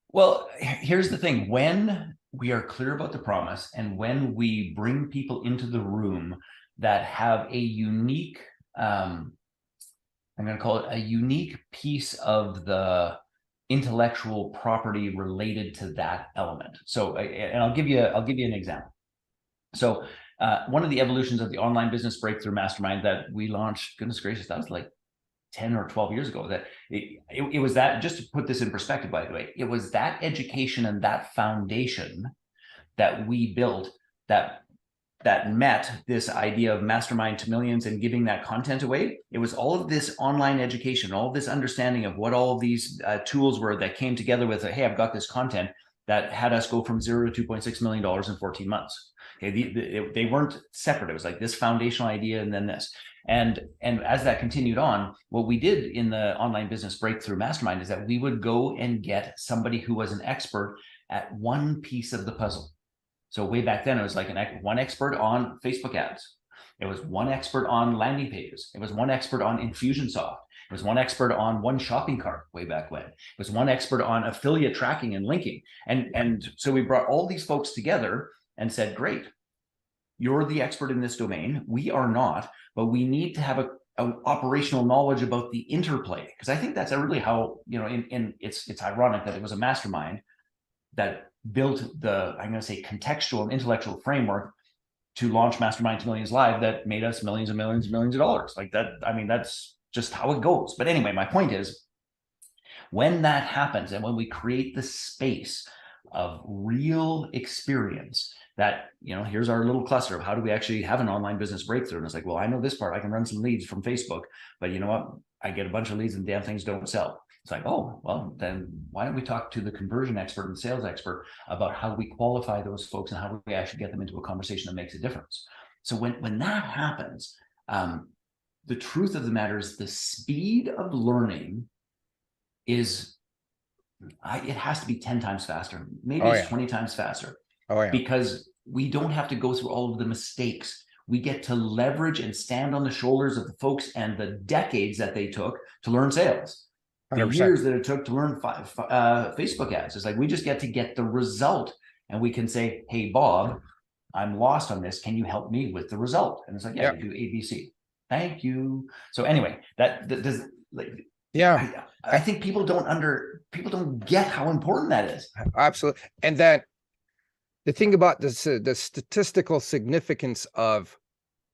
Well, here's the thing. When we are clear about the promise and when we bring people into the room that have a unique, I'm going to call it a unique piece of the intellectual property related to that element. So, and I'll give you an example. So, one of the evolutions of the online business breakthrough mastermind that we launched, goodness gracious, that was like 10 or 12 years ago, that it was that, just to put this in perspective, by the way, it was that education and that foundation that we built that met this idea of mastermind to millions and giving that content away. It was all of this online education, all of this understanding of what all of these tools were that came together with, hey, I've got this content that had us go from $0 to $2.6 million in 14 months. Okay, they weren't separate. It was like this foundational idea and then this. And as that continued on, what we did in the online business breakthrough mastermind is that we would go and get somebody who was an expert at one piece of the puzzle. So way back then, it was like one expert on Facebook ads. It was one expert on landing pages. It was one expert on Infusionsoft. It was one expert on one shopping cart way back when. It was one expert on affiliate tracking and linking. And so we brought all these folks together and said, great, you're the expert in this domain. We are not, but we need to have an operational knowledge about the interplay. Because I think that's really how, it's ironic that it was a mastermind that built the, I'm going to say, contextual and intellectual framework to launch Mastermind to Millions Live that made us millions and millions and millions of dollars. Like that, I mean, that's just how it goes. But anyway, my point is, when that happens and when we create the space of real experience, that, here's our little cluster of how do we actually have an online business breakthrough. And it's like, well, I know this part, I can run some leads from Facebook, but you know what? I get a bunch of leads and damn things don't sell. It's like, oh, well, then why don't we talk to the conversion expert and sales expert about how we qualify those folks and how we actually get them into a conversation that makes a difference. So when that happens, the truth of the matter is the speed of learning is, it has to be 10 times faster. Maybe it's 20 times faster. Because we don't have to go through all of the mistakes. We get to leverage and stand on the shoulders of the folks and the decades that they took to learn sales. 100%. The years that it took to learn Facebook ads. It's like, we just get to get the result and we can say, hey, Bob, I'm lost on this. Can you help me with the result? And it's like, yeah, you do ABC. Thank you. So anyway, that does, like, yeah, I think people don't get how important that is. Absolutely. And that the thing about this, the statistical significance of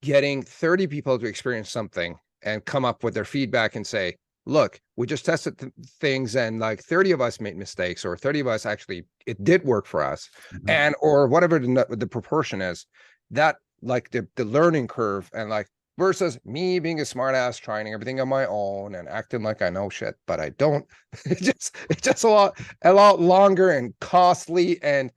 getting 30 people to experience something and come up with their feedback and say, look, we just tested things and like 30 of us made mistakes, or 30 of us actually, it did work for us. Mm-hmm. And, or whatever the proportion is, that like the learning curve, and like versus me being a smart ass, trying everything on my own and acting like I know shit, but I don't. It's just a lot longer and costly and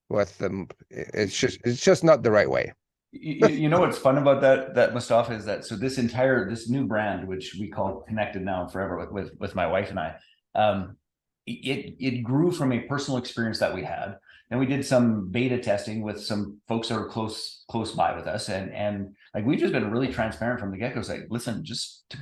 with them, it's just not the right way. You know what's fun about that Mustafa is that, so this new brand, which we call Connected Now and Forever with my wife and I, it grew from a personal experience that we had. And we did some beta testing with some folks that are close by with us, and like, we've just been really transparent from the get-go. It's like, listen, just so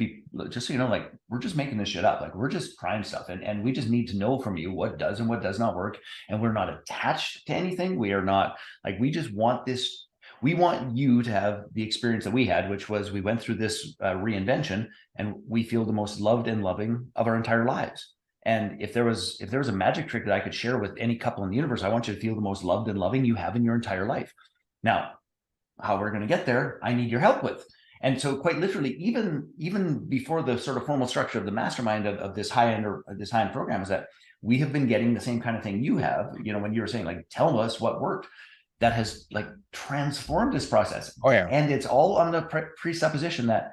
you know, like, we're just making this shit up. Like, we're just trying stuff, and we just need to know from you what does and what does not work. And we're not attached to anything. We are not, like, we just want this. We want you to have the experience that we had, which was, we went through this reinvention, and we feel the most loved and loving of our entire lives. And if there was a magic trick that I could share with any couple in the universe, I want you to feel the most loved and loving you have in your entire life. Now, how we're going to get there, I need your help with. And so, quite literally, even before the sort of formal structure of the mastermind of this high-end program, is that we have been getting the same kind of thing you have. When you were saying, like, tell us what worked, that has like transformed this process. Oh yeah. And it's all on the presupposition that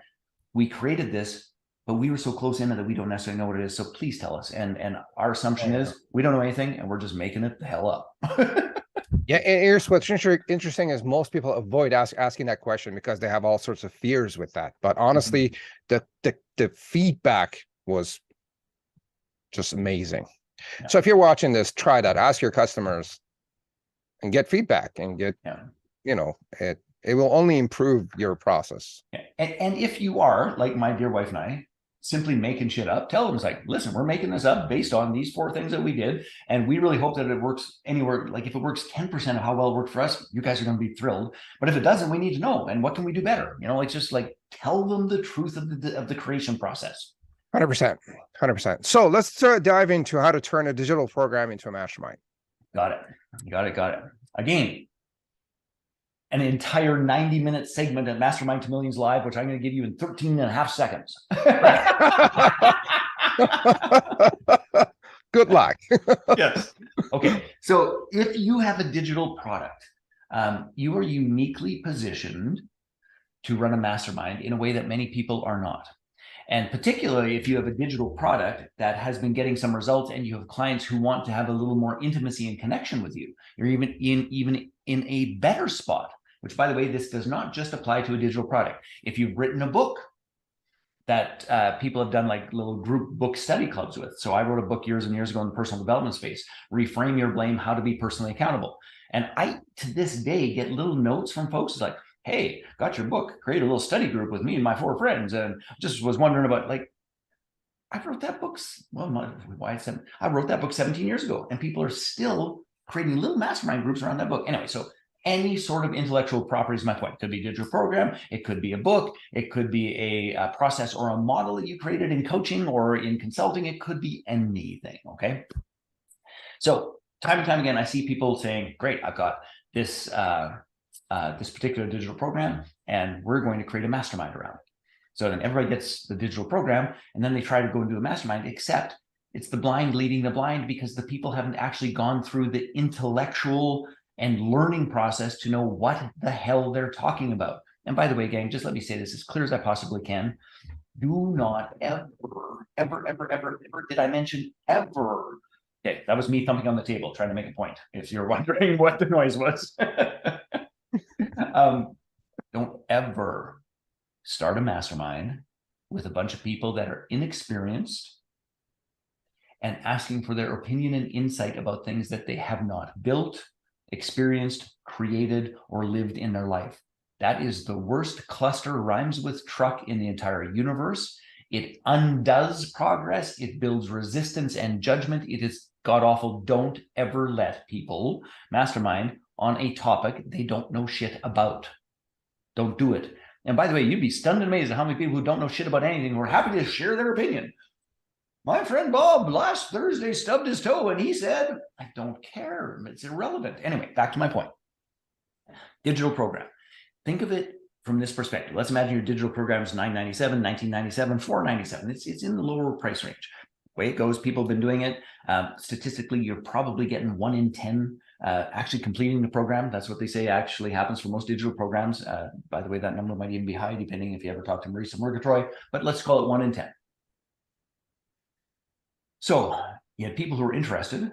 we created this, but we were so close in it that we don't necessarily know what it is. So please tell us. And our assumption is we don't know anything, and we're just making it the hell up. Yeah, and here's what's interesting is most people avoid asking that question because they have all sorts of fears with that. But honestly, the feedback was just amazing. Yeah. So if you're watching this, try that. Ask your customers and get feedback and get, you know, it will only improve your process. Yeah. And if you are like my dear wife and I, simply making shit up, tell them, it's like, listen, we're making this up based on these 4 things that we did. And we really hope that it works anywhere. Like if it works 10% of how well it worked for us, you guys are going to be thrilled. But if it doesn't, we need to know. And what can we do better? You know, it's just like, tell them the truth of the creation process. 100%. 100%. So let's dive into how to turn a digital program into a mastermind. Got it. Again, an entire 90-minute segment at Mastermind to Millions Live, which I'm going to give you in 13 and a half seconds. Good luck. Yes. Okay. So if you have a digital product, you are uniquely positioned to run a mastermind in a way that many people are not. And particularly if you have a digital product that has been getting some results and you have clients who want to have a little more intimacy and connection with you, you're even in a better spot, which, by the way, this does not just apply to a digital product. If you've written a book that people have done like little group book study clubs with. So I wrote a book years and years ago in the personal development space, Reframe Your Blame, How to Be Personally Accountable. And I, to this day, get little notes from folks like, hey, got your book, create a little study group with me and my 4 friends. And just was wondering about, like, I wrote that book, I wrote that book 17 years ago, and people are still creating little mastermind groups around that book. Anyway, so any sort of intellectual property is my point. It could be a digital program, it could be a book, it could be a process or a model that you created in coaching or in consulting, it could be anything, okay? So time and time again, I see people saying, great, I've got this this particular digital program, and we're going to create a mastermind around it. So then everybody gets the digital program, and then they try to go and do a mastermind, except it's the blind leading the blind, because the people haven't actually gone through the intellectual and learning process to know what the hell they're talking about. And by the way, gang, just let me say this as clear as I possibly can. Do not ever, did I mention ever? Okay, that was me thumping on the table, trying to make a point, if you're wondering what the noise was. Don't ever start a mastermind with a bunch of people that are inexperienced and asking for their opinion and insight about things that they have not built, experienced, created, or lived in their life. That is the worst cluster, rhymes with truck, in the entire universe. It undoes progress. It builds resistance and judgment. It is god-awful. Don't ever let people mastermind on a topic they don't know shit about. Don't do it. And by the way, you'd be stunned and amazed at how many people who don't know shit about anything who are happy to share their opinion. My friend Bob last Thursday stubbed his toe and he said, I don't care. It's irrelevant. Anyway, back to my point. Digital program. Think of it from this perspective. Let's imagine your digital program is $997, $1997, $497. It's in the lower price range. The way it goes, people have been doing it. Statistically, you're probably getting 1 in 10 actually completing the program. That's what they say actually happens for most digital programs. By the way, that number might even be high, depending if you ever talk to Marisa Murgatroyd, but let's call it 1 in 10. So you had people who were interested,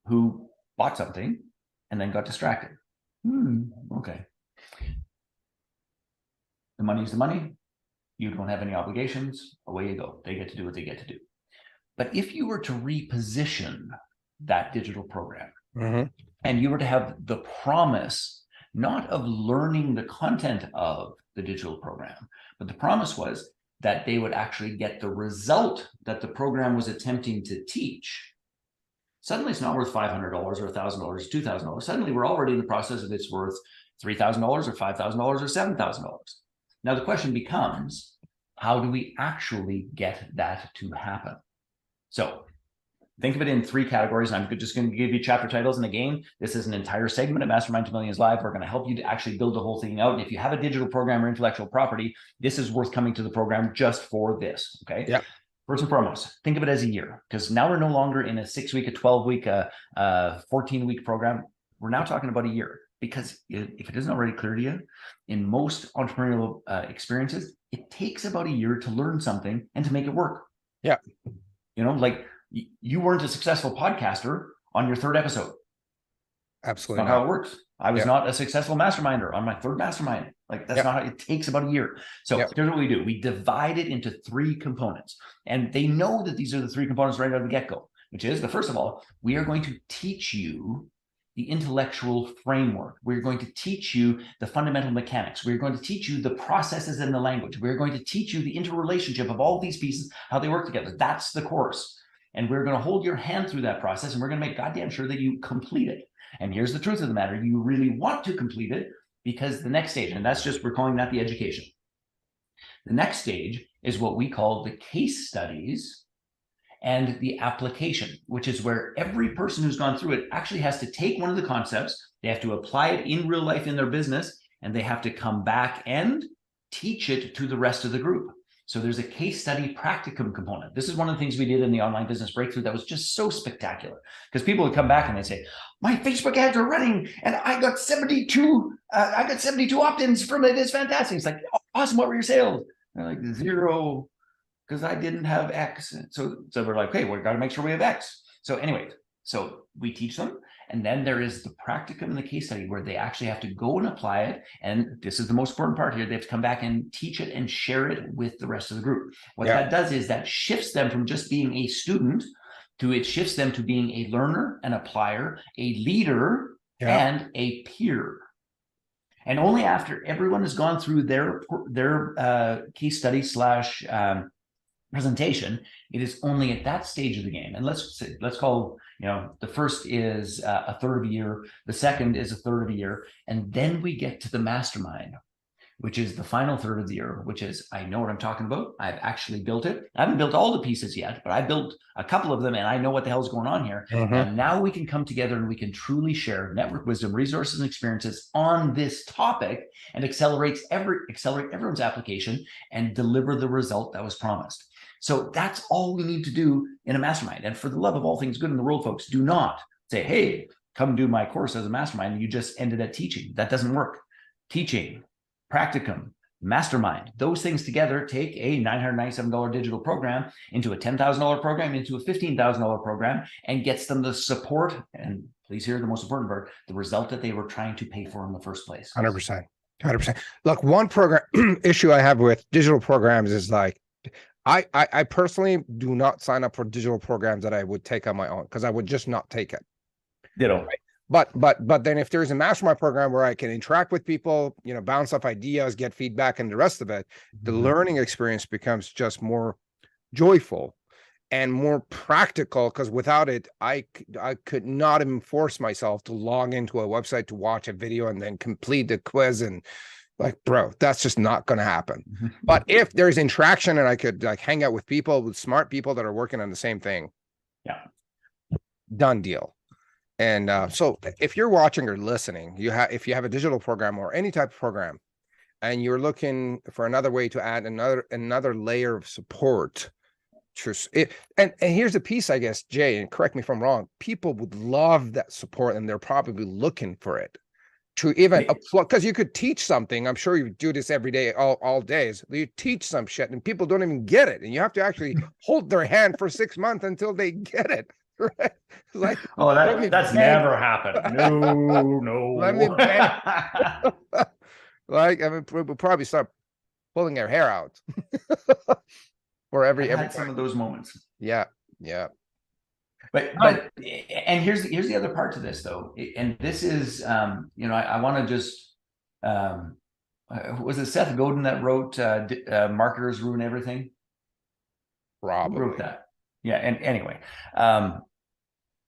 who bought something and then got distracted. Okay. The money's the money. You don't have any obligations. Away you go. They get to do what they get to do. But if you were to reposition that digital program, and you were to have the promise, not of learning the content of the digital program, but the promise was that they would actually get the result that the program was attempting to teach, suddenly it's not worth $500 or $1,000 or $2,000. Suddenly we're already in the process of it's worth $3,000 or $5,000 or $7,000. Now the question becomes, how do we actually get that to happen? So think of it in 3 categories. I'm just going to give you chapter titles. And again, this is an entire segment of Mastermind to Millions Live. We're going to help you to actually build the whole thing out. And if you have a digital program or intellectual property, this is worth coming to the program just for this. Okay. Yeah. First and foremost, think of it as a year, because now we're no longer in a 6-week, a 12-week, 14-week program. We're now talking about a year, because if it isn't already clear to you, in most entrepreneurial experiences, it takes about a year to learn something and to make it work. Yeah. You know, like, you weren't a successful podcaster on your 3rd episode. Absolutely Not how not. it works. I was Yeah. not a successful masterminder on my third mastermind. Like that's Yep. not how it takes about a year. So Yep. here's what we do. We divide it into 3 components. And they know that these are the 3 components right out of the get-go, which is the first of all, we are going to teach you the intellectual framework. We're going to teach you the fundamental mechanics. We're going to teach you the processes and the language. We're going to teach you the interrelationship of all these pieces, how they work together. That's the course. And we're going to hold your hand through that process, and we're going to make goddamn sure that you complete it. And here's the truth of the matter. You really want to complete it because the next stage, and that's just, we're calling that the education. The next stage is what we call the case studies and the application, which is where every person who's gone through it actually has to take one of the concepts, they have to apply it in real life in their business, and they have to come back and teach it to the rest of the group. So there's a case study practicum component. This is one of the things we did in the online business breakthrough that was just so spectacular, because people would come back and they say, my Facebook ads are running and I got 72 opt-ins from it. It's fantastic. It's like, oh, awesome. What were your sales? They're like 0, because I didn't have X. So we're like, okay, we've got to make sure we have X. So anyway, so we teach them. And then there is the practicum and the case study where they actually have to go and apply it. And this is the most important part here. They have to come back and teach it and share it with the rest of the group. What that does is that shifts them from just being a student to, it shifts them to being a learner, an applier, a leader, and a peer. And only after everyone has gone through their case study slash presentation, it is only at that stage of the game. And let's call, the first is a third of a year, the second is a third of a year, and then we get to the mastermind, which is the final third of the year, which is, I know what I'm talking about. I've actually built it. I haven't built all the pieces yet, but I built a couple of them and I know what the hell's going on here. And now we can come together and we can truly share network wisdom, resources, and experiences on this topic and accelerate everyone's application and deliver the result that was promised. So that's all we need to do in a mastermind. And for the love of all things good in the world, folks, do not say, hey, come do my course as a mastermind. And you just ended at teaching. That doesn't work. Teaching, practicum, mastermind, those things together take a $997 digital program into a $10,000 program, into a $15,000 program, and gets them the support. And please hear the most important part, the result that they were trying to pay for in the first place. 100%. 100%. Look, one program issue I have with digital programs is like, I personally do not sign up for digital programs that I would take on my own, because I would just not take it. Ditto. Right? But then if there's a mastermind program where I can interact with people, bounce off ideas, get feedback, and the rest of it, the learning experience becomes just more joyful and more practical, because without it, I could not even force myself to log into a website to watch a video and then complete the quiz. And like, bro, that's just not going to happen. But if there's interaction and I could like hang out with people, with smart people that are working on the same thing, done deal. And so if you're watching or listening, if you have a digital program or any type of program, and you're looking for another way to add another layer of support, and here's the piece, I guess, Jay, and correct me if I'm wrong, people would love that support, and they're probably looking for it to even applaud, because you could teach something. I'm sure you do this every day, all days. You teach some shit and people don't even get it, and you have to actually hold their hand for 6 months until they get it. Right? Like, oh, that's never happened. No. Let me beg. Like, I mean, we'll probably start pulling their hair out for every some of those moments. Yeah. But and here's the other part to this though, and this is I want to just was it Seth Godin that wrote Marketers Ruin Everything? Probably. Who wrote that? Yeah. And anyway,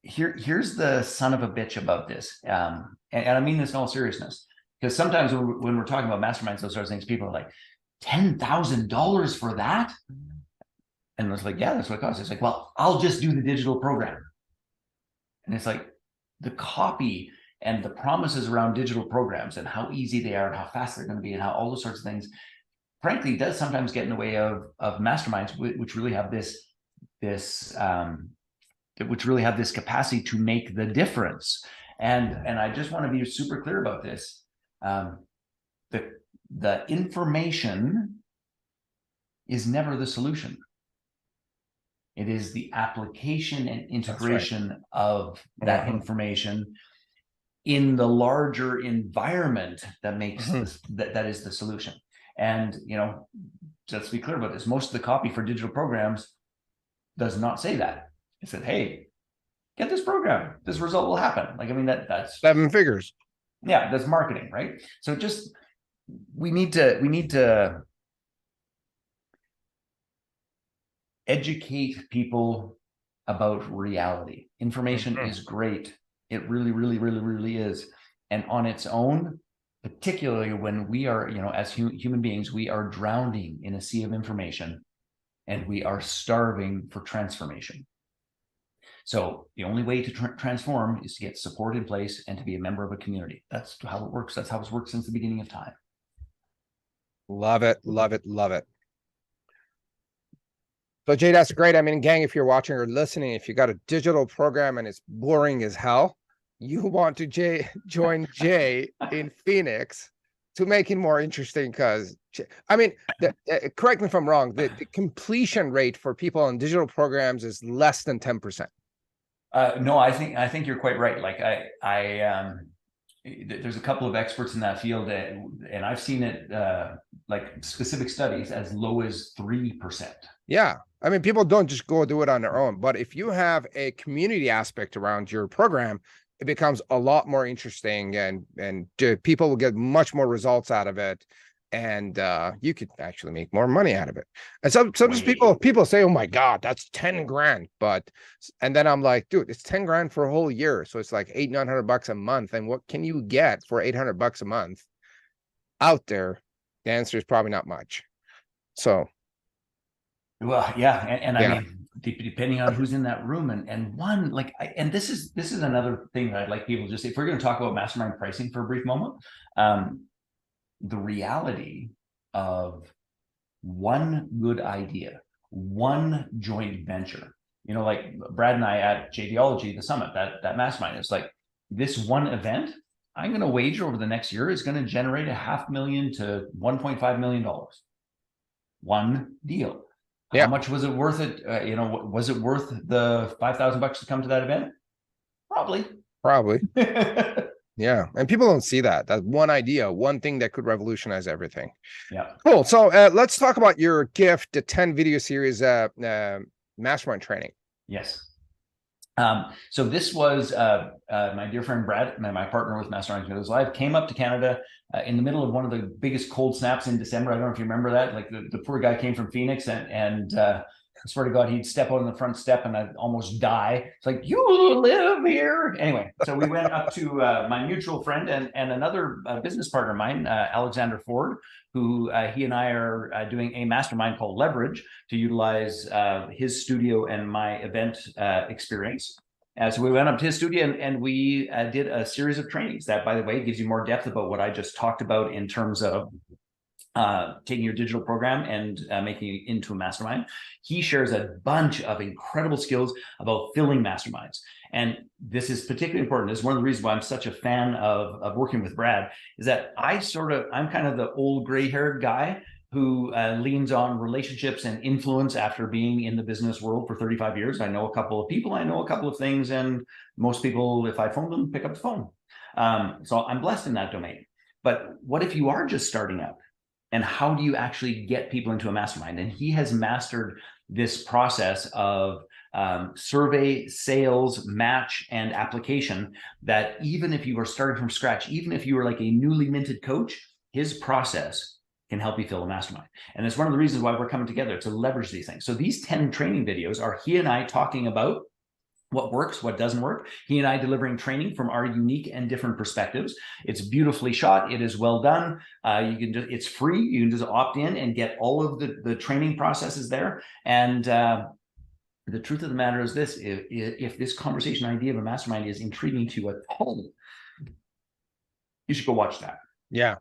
here's the son of a bitch about this, and I mean this in all seriousness, because sometimes when we're talking about masterminds, those sorts of things, people are like, $10,000 for that. And it's like, yeah, that's what it costs. It's like, well, I'll just do the digital program. And it's like the copy and the promises around digital programs and how easy they are and how fast they're going to be and how all those sorts of things, frankly, does sometimes get in the way of masterminds, which really have this capacity to make the difference. And I just want to be super clear about this. The information is never the solution. It is the application and integration of that information in the larger environment that makes this, that is the solution. And, you know, let's be clear about this. Most of the copy for digital programs does not say that. It said, hey, get this program, this result will happen. Like, I mean, that's 7 figures. Yeah, that's marketing, right? So just, we need to educate people about reality. Information is great. It really, really, really, really is. And on its own, particularly when we are, you know, as human beings, we are drowning in a sea of information and we are starving for transformation. So the only way to transform is to get support in place and to be a member of a community. That's how it works. That's how it's worked since the beginning of time. Love it, love it, love it. So Jay, that's great. I mean, gang, if you're watching or listening, if you got a digital program and it's boring as hell, you want to join Jay in Phoenix to make it more interesting. Because, I mean, correct me if I'm wrong, the completion rate for people on digital programs is less than 10%. No, I think you're quite right. Like there's a couple of experts in that field, and I've seen it like specific studies as low as 3%. Yeah. I mean, people don't just go do it on their own, but if you have a community aspect around your program, it becomes a lot more interesting, and people will get much more results out of it. And you could actually make more money out of it. And sometimes people say, oh my God, that's 10 grand. And then I'm like, dude, it's 10 grand for a whole year. So it's like $800-900 a month. And what can you get for $800 a month out there? The answer is probably not much. So. Well, yeah. And I mean, depending on who's in that room, and one, like, and this is another thing that I'd like people to just say, if we're going to talk about mastermind pricing for a brief moment, the reality of one good idea, one joint venture, you know, like Brad and I at JDology, the summit, that mastermind, it's like this one event, I'm going to wager over the next year is going to generate $500,000 to $1.5 million. One deal. How much was it worth it? You know, was it worth the $5,000 to come to that event? Probably. Yeah. And people don't see that one idea, one thing that could revolutionize everything. Yeah. Cool. So let's talk about your gift, the 10 video series, Mastermind Training. Yes. So this was my dear friend Brad, my partner with Masterminding Live, came up to Canada in the middle of one of the biggest cold snaps in December. I don't know if you remember that. Like the poor guy came from Phoenix, and I swear to God, he'd step out on the front step and I'd almost die. It's like, you live here. Anyway, so we went up to my mutual friend and another business partner of mine, Alexander Ford, who he and I are doing a mastermind called Leverage to utilize his studio and my event experience. So we went up to his studio and we did a series of trainings that, by the way, gives you more depth about what I just talked about in terms of taking your digital program and making it into a mastermind. He shares a bunch of incredible skills about filling masterminds. And this is particularly important. This is one of the reasons why I'm such a fan of working with Brad, is that I'm kind of the old gray-haired guy who leans on relationships and influence after being in the business world for 35 years. I know a couple of people, I know a couple of things, and most people, if I phone them, pick up the phone. So I'm blessed in that domain. But what if you are just starting out? And how do you actually get people into a mastermind? And he has mastered this process of survey, sales, match, and application, that even if you are starting from scratch, even if you are like a newly minted coach, his process can help you fill a mastermind. And it's one of the reasons why we're coming together to leverage these things. So these 10 training videos are he and I talking about what works, what doesn't work. He and I delivering training from our unique and different perspectives. It's beautifully shot. It is well done. It's free. You can just opt in and get all of the training processes there. And the truth of the matter is this: if this conversation idea of a mastermind is intriguing to you at all, you should go watch that. Yeah.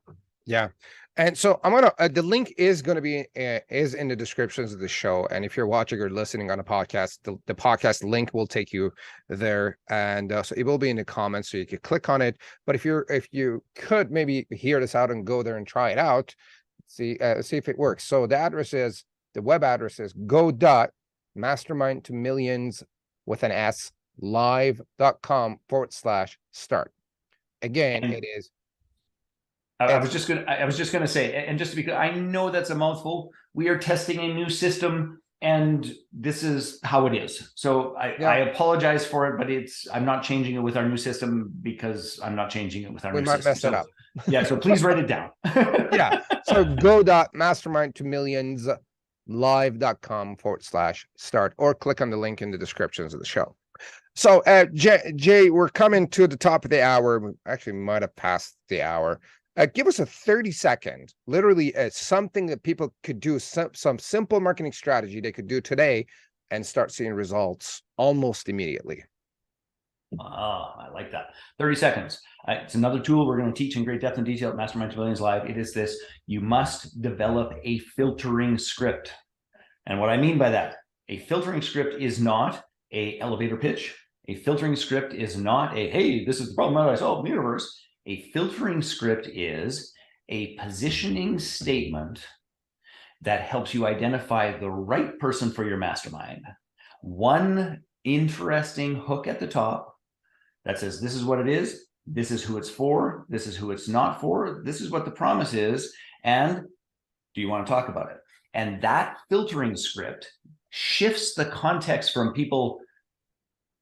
And so I'm gonna the link is gonna be is in the descriptions of the show. And if you're watching or listening on a podcast, the podcast link will take you there, and so it will be in the comments, so you can click on it. But if you could maybe hear this out and go there and try it out, see if it works. So the web address is go.mastermindtomillions with an S live.com/start. Again, And it is. I was just gonna say, and just to be clear, I know that's a mouthful. We are testing a new system, and this is how it is. So I apologize for it, but I'm not changing it with our new system because I'm not changing it with our new system. We might mess it up. Yeah, so please write it down. Yeah. So go.mastermindtomillionslive.com/start, or click on the link in the descriptions of the show. So Jay, we're coming to the top of the hour. We actually might have passed the hour. Give us a 30-second, literally something that people could do, some simple marketing strategy they could do today and start seeing results almost immediately. I like that. 30 seconds. It's another tool we're going to teach in great depth and detail at Mastermind to Millions Live. It is this: you must develop a filtering script. And what I mean by that, a filtering script is not an elevator pitch. A filtering script is not a, hey, this is the problem that I solved in the universe. A filtering script is a positioning statement that helps you identify the right person for your mastermind. One interesting hook at the top that says, this is what it is, this is who it's for, this is who it's not for, this is what the promise is, and do you want to talk about it? And that filtering script shifts the context from people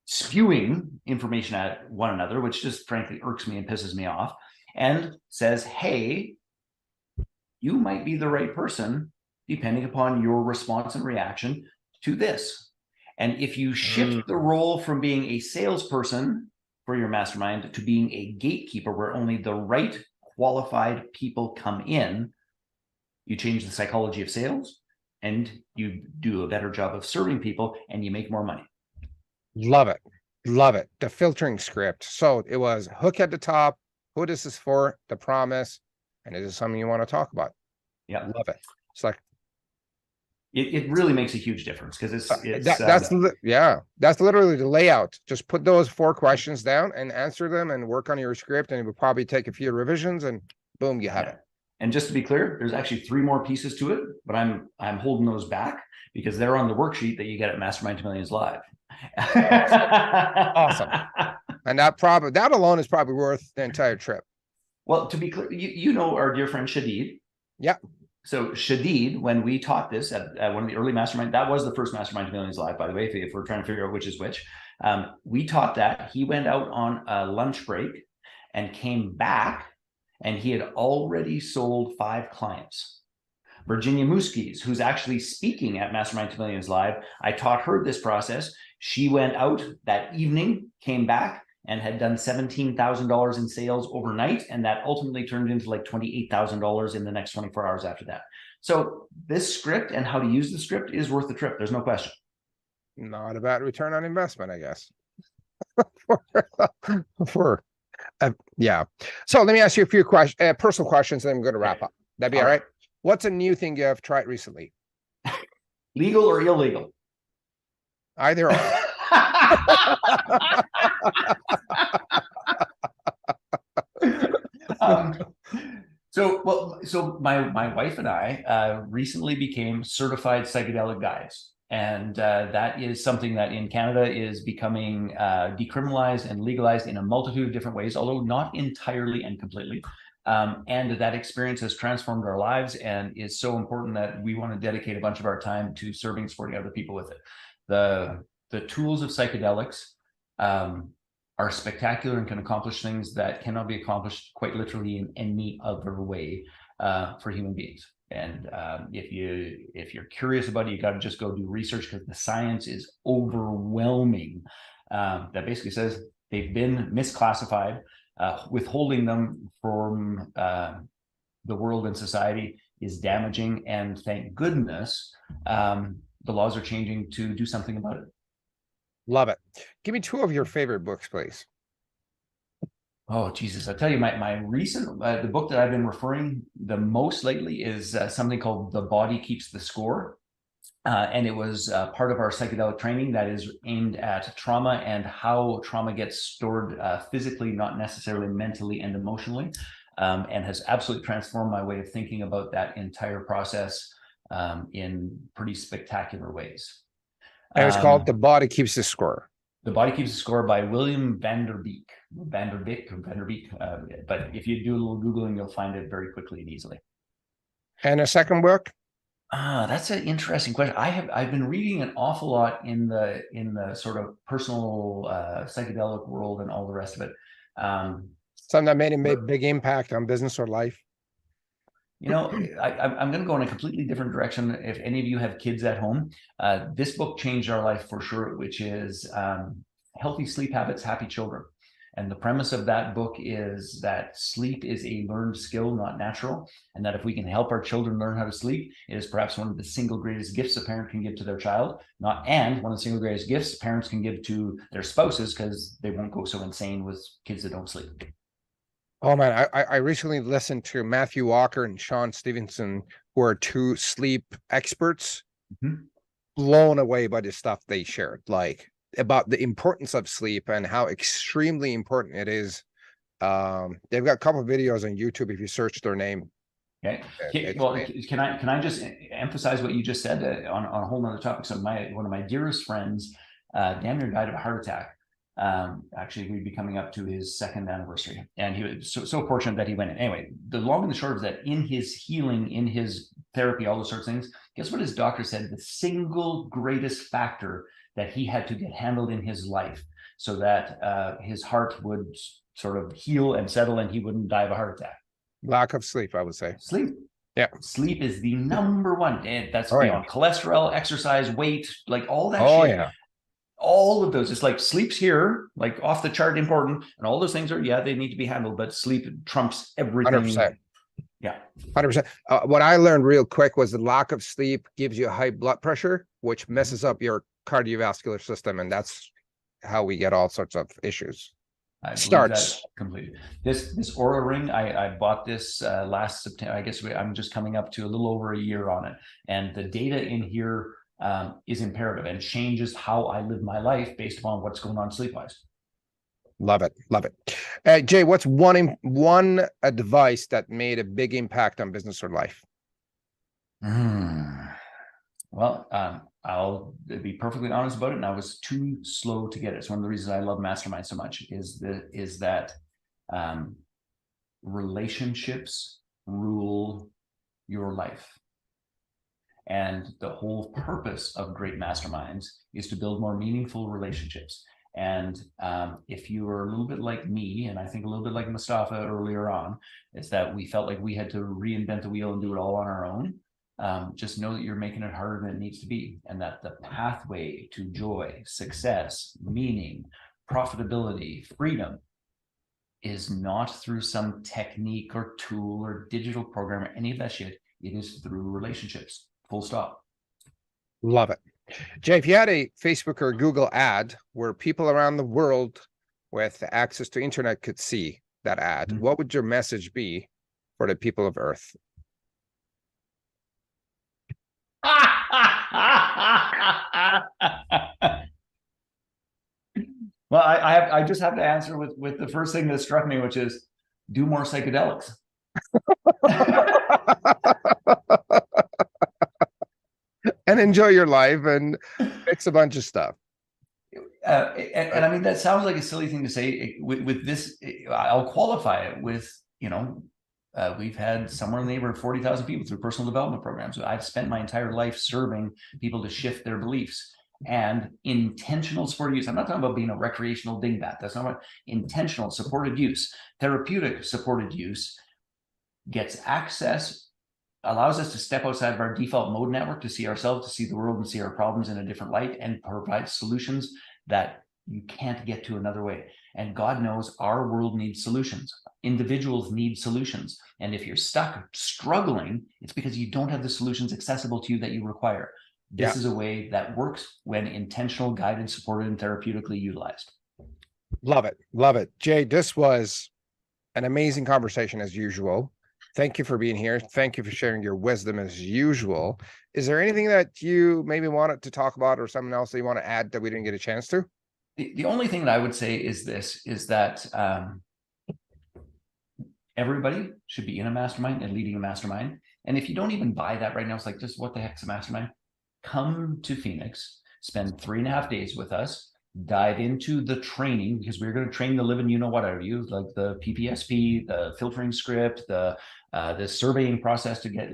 spewing information at one another, which just frankly irks me and pisses me off, and says, hey, you might be the right person depending upon your response and reaction to this. And if you shift the role from being a salesperson for your mastermind to being a gatekeeper where only the right qualified people come in, you change the psychology of sales and you do a better job of serving people and you make more money. Love it. Love it. The filtering script. So it was hook at the top, who this is for, the promise, and is it something you want to talk about? Yeah. Love it. It's like, it really makes a huge difference because that's literally the layout. Just put those 4 questions down and answer them and work on your script, and it will probably take a few revisions and boom, you have it. And just to be clear, there's actually 3 more pieces to it, but I'm holding those back because they're on the worksheet that you get at Mastermind to Millions Live. Awesome. And that alone is probably worth the entire trip. Well, to be clear, you know our dear friend Shadid. Yeah. So Shadid, when we taught this at one of the early Mastermind, that was the first Mastermind to Millions Live, by the way, if we're trying to figure out which is which. We taught that. He went out on a lunch break and came back, and he had already sold 5 clients. Virginia Muskies, who's actually speaking at Mastermind to Millions Live, I taught her this process. She went out that evening, came back, and had done $17,000 in sales overnight. And that ultimately turned into like $28,000 in the next 24 hours after that. So this script and how to use the script is worth the trip. There's no question. Not a bad return on investment, I guess. Yeah. So let me ask you a few questions, personal questions, and then I'm going to wrap up. That'd be all right. What's a new thing you have tried recently? Legal or illegal? Either or. So my wife and I recently became certified psychedelic guides, and that is something that in Canada is becoming decriminalized and legalized in a multitude of different ways, although not entirely and completely. And that experience has transformed our lives and is so important that we want to dedicate a bunch of our time to serving and supporting other people with it. The tools of psychedelics are spectacular and can accomplish things that cannot be accomplished quite literally in any other way for human beings. And if you're curious about it, you got to just go do research because the science is overwhelming. That basically says they've been misclassified. Withholding them from the world and society is damaging, and thank goodness the laws are changing to do something about it. Love it. Give me 2 of your favorite books, please. Oh, Jesus. I tell you, my recent, the book that I've been referring the most lately is something called The Body Keeps the Score. And it was part of our psychedelic training that is aimed at trauma and how trauma gets stored physically, not necessarily mentally and emotionally, and has absolutely transformed my way of thinking about that entire process in pretty spectacular ways. And it's called The Body Keeps the Score. The Body Keeps the Score by William Vanderbeek. But if you do a little Googling, you'll find it very quickly and easily. And a second book? That's an interesting question. I've been reading an awful lot in the sort of personal psychedelic world and all the rest of it. Something that made a big impact on business or life? You know, I'm going to go in a completely different direction. If any of you have kids at home, this book changed our life for sure, which is Healthy Sleep Habits, Happy Children. And the premise of that book is that sleep is a learned skill, not natural. And that if we can help our children learn how to sleep, it is perhaps one of the single greatest gifts a parent can give to their child. And one of the single greatest gifts parents can give to their spouses, because they won't go so insane with kids that don't sleep. Oh man, I recently listened to Matthew Walker and Sean Stevenson, who are two sleep experts. Mm-hmm. Blown away by the stuff they shared, like about the importance of sleep and how extremely important it is. They've got a couple of videos on YouTube if you search their name. Okay. Well, can I just emphasize what you just said on a whole nother topic? So one of my dearest friends damn near died of a heart attack. Actually, we'd be coming up to his 2nd anniversary, and he was so fortunate that he went in. Anyway, the long and the short is that in his healing, in his therapy, all those sorts of things, guess what his doctor said? The single greatest factor that he had to get handled in his life so that his heart would sort of heal and settle and he wouldn't die of a heart attack. Lack of sleep, I would say. Sleep. Yeah. Sleep is the number one. And that's yeah. Cholesterol, exercise, weight, like all that shit. Yeah. All of those. It's like sleep's here, like off the chart important. And all those things are, they need to be handled, but sleep trumps everything. 100%. Yeah. 100%. What I learned real quick was the lack of sleep gives you high blood pressure, which messes up your cardiovascular system. And that's how we get all sorts of issues. Starts completely. This Aura ring, I bought this last September. I guess I'm just coming up to a little over a year on it. And the data in here is imperative and changes how I live my life based upon what's going on sleep-wise. Love it. Love it. Jay, what's one advice that made a big impact on business or life? Well, I'll be perfectly honest about it, and I was too slow to get it. It's one of the reasons I love Mastermind so much is that relationships rule your life. And the whole purpose of great masterminds is to build more meaningful relationships. And if you were a little bit like me, and I think a little bit like Mustafa earlier on, is that we felt like we had to reinvent the wheel and do it all on our own. Just know that you're making it harder than it needs to be, and that the pathway to joy, success, meaning, profitability, freedom is not through some technique or tool or digital program or any of that shit. It is through relationships. Full stop. Love it. Jay, if you had a Facebook or Google ad where people around the world with access to internet could see that ad, what would your message be for the people of Earth? Well, I just have to answer with the first thing that struck me, which is do more psychedelics. And enjoy your life and fix a bunch of stuff. And I mean, that sounds like a silly thing to say. With this, I'll qualify it with, we've had somewhere in the neighborhood of 40,000 people through personal development programs. I've spent my entire life serving people to shift their beliefs. And intentional supported use. I'm not talking about being a recreational dingbat. That's not what intentional supported use. Therapeutic supported use gets access, allows us to step outside of our default mode network to see ourselves, to see the world and see our problems in a different light, and provide solutions that you can't get to another way. And God knows our world needs solutions. Individuals need solutions. And if you're stuck struggling, it's because you don't have the solutions accessible to you that you require. This is a way that works when intentional, guided, supported, and therapeutically utilized. Love it. Love it. Jay, this was an amazing conversation as usual. Thank you for being here. Thank you for sharing your wisdom as usual. Is there anything that you maybe wanted to talk about or something else that you want to add that we didn't get a chance to? The only thing that I would say is this, is that everybody should be in a mastermind and leading a mastermind. And if you don't even buy that right now, it's like, just what the heck's a mastermind? Come to Phoenix, spend 3.5 days with us. dive into the training, because we're going to train the living what out of you, like the PPSP, the filtering script, the surveying process to get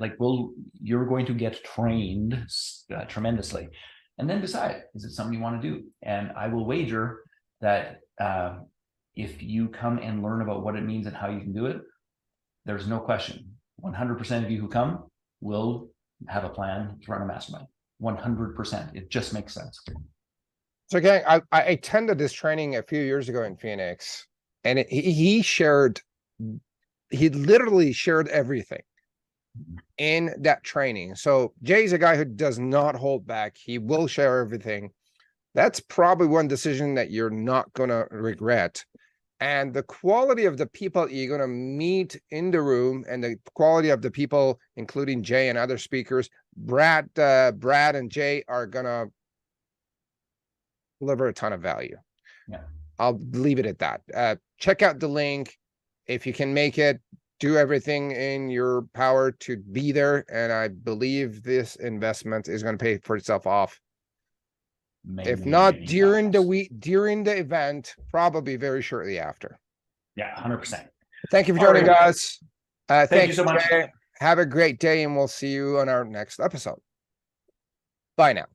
you're going to get trained tremendously, and then decide, is it something you want to do? And I will wager that if you come and learn about what it means and how you can do it, there's no question 100% of you who come will have a plan to run a mastermind. 100%. It just makes sense. So again, I attended this training a few years ago in Phoenix, and he literally shared everything in that training. So Jay's a guy who does not hold back. He will share everything. That's probably one decision that you're not going to regret. And the quality of the people you're going to meet in the room, and the quality of the people, including Jay and other speakers, Brad and Jay, are going to deliver a ton of value. Yeah. I'll leave it at that. Check out the link. If you can make it, do everything in your power to be there. And I believe this investment is going to pay for itself off. If not during the week, during the event, probably very shortly after. Yeah, 100%. Thank you for joining us. Thank you so much. Jay. Have a great day, and we'll see you on our next episode. Bye now.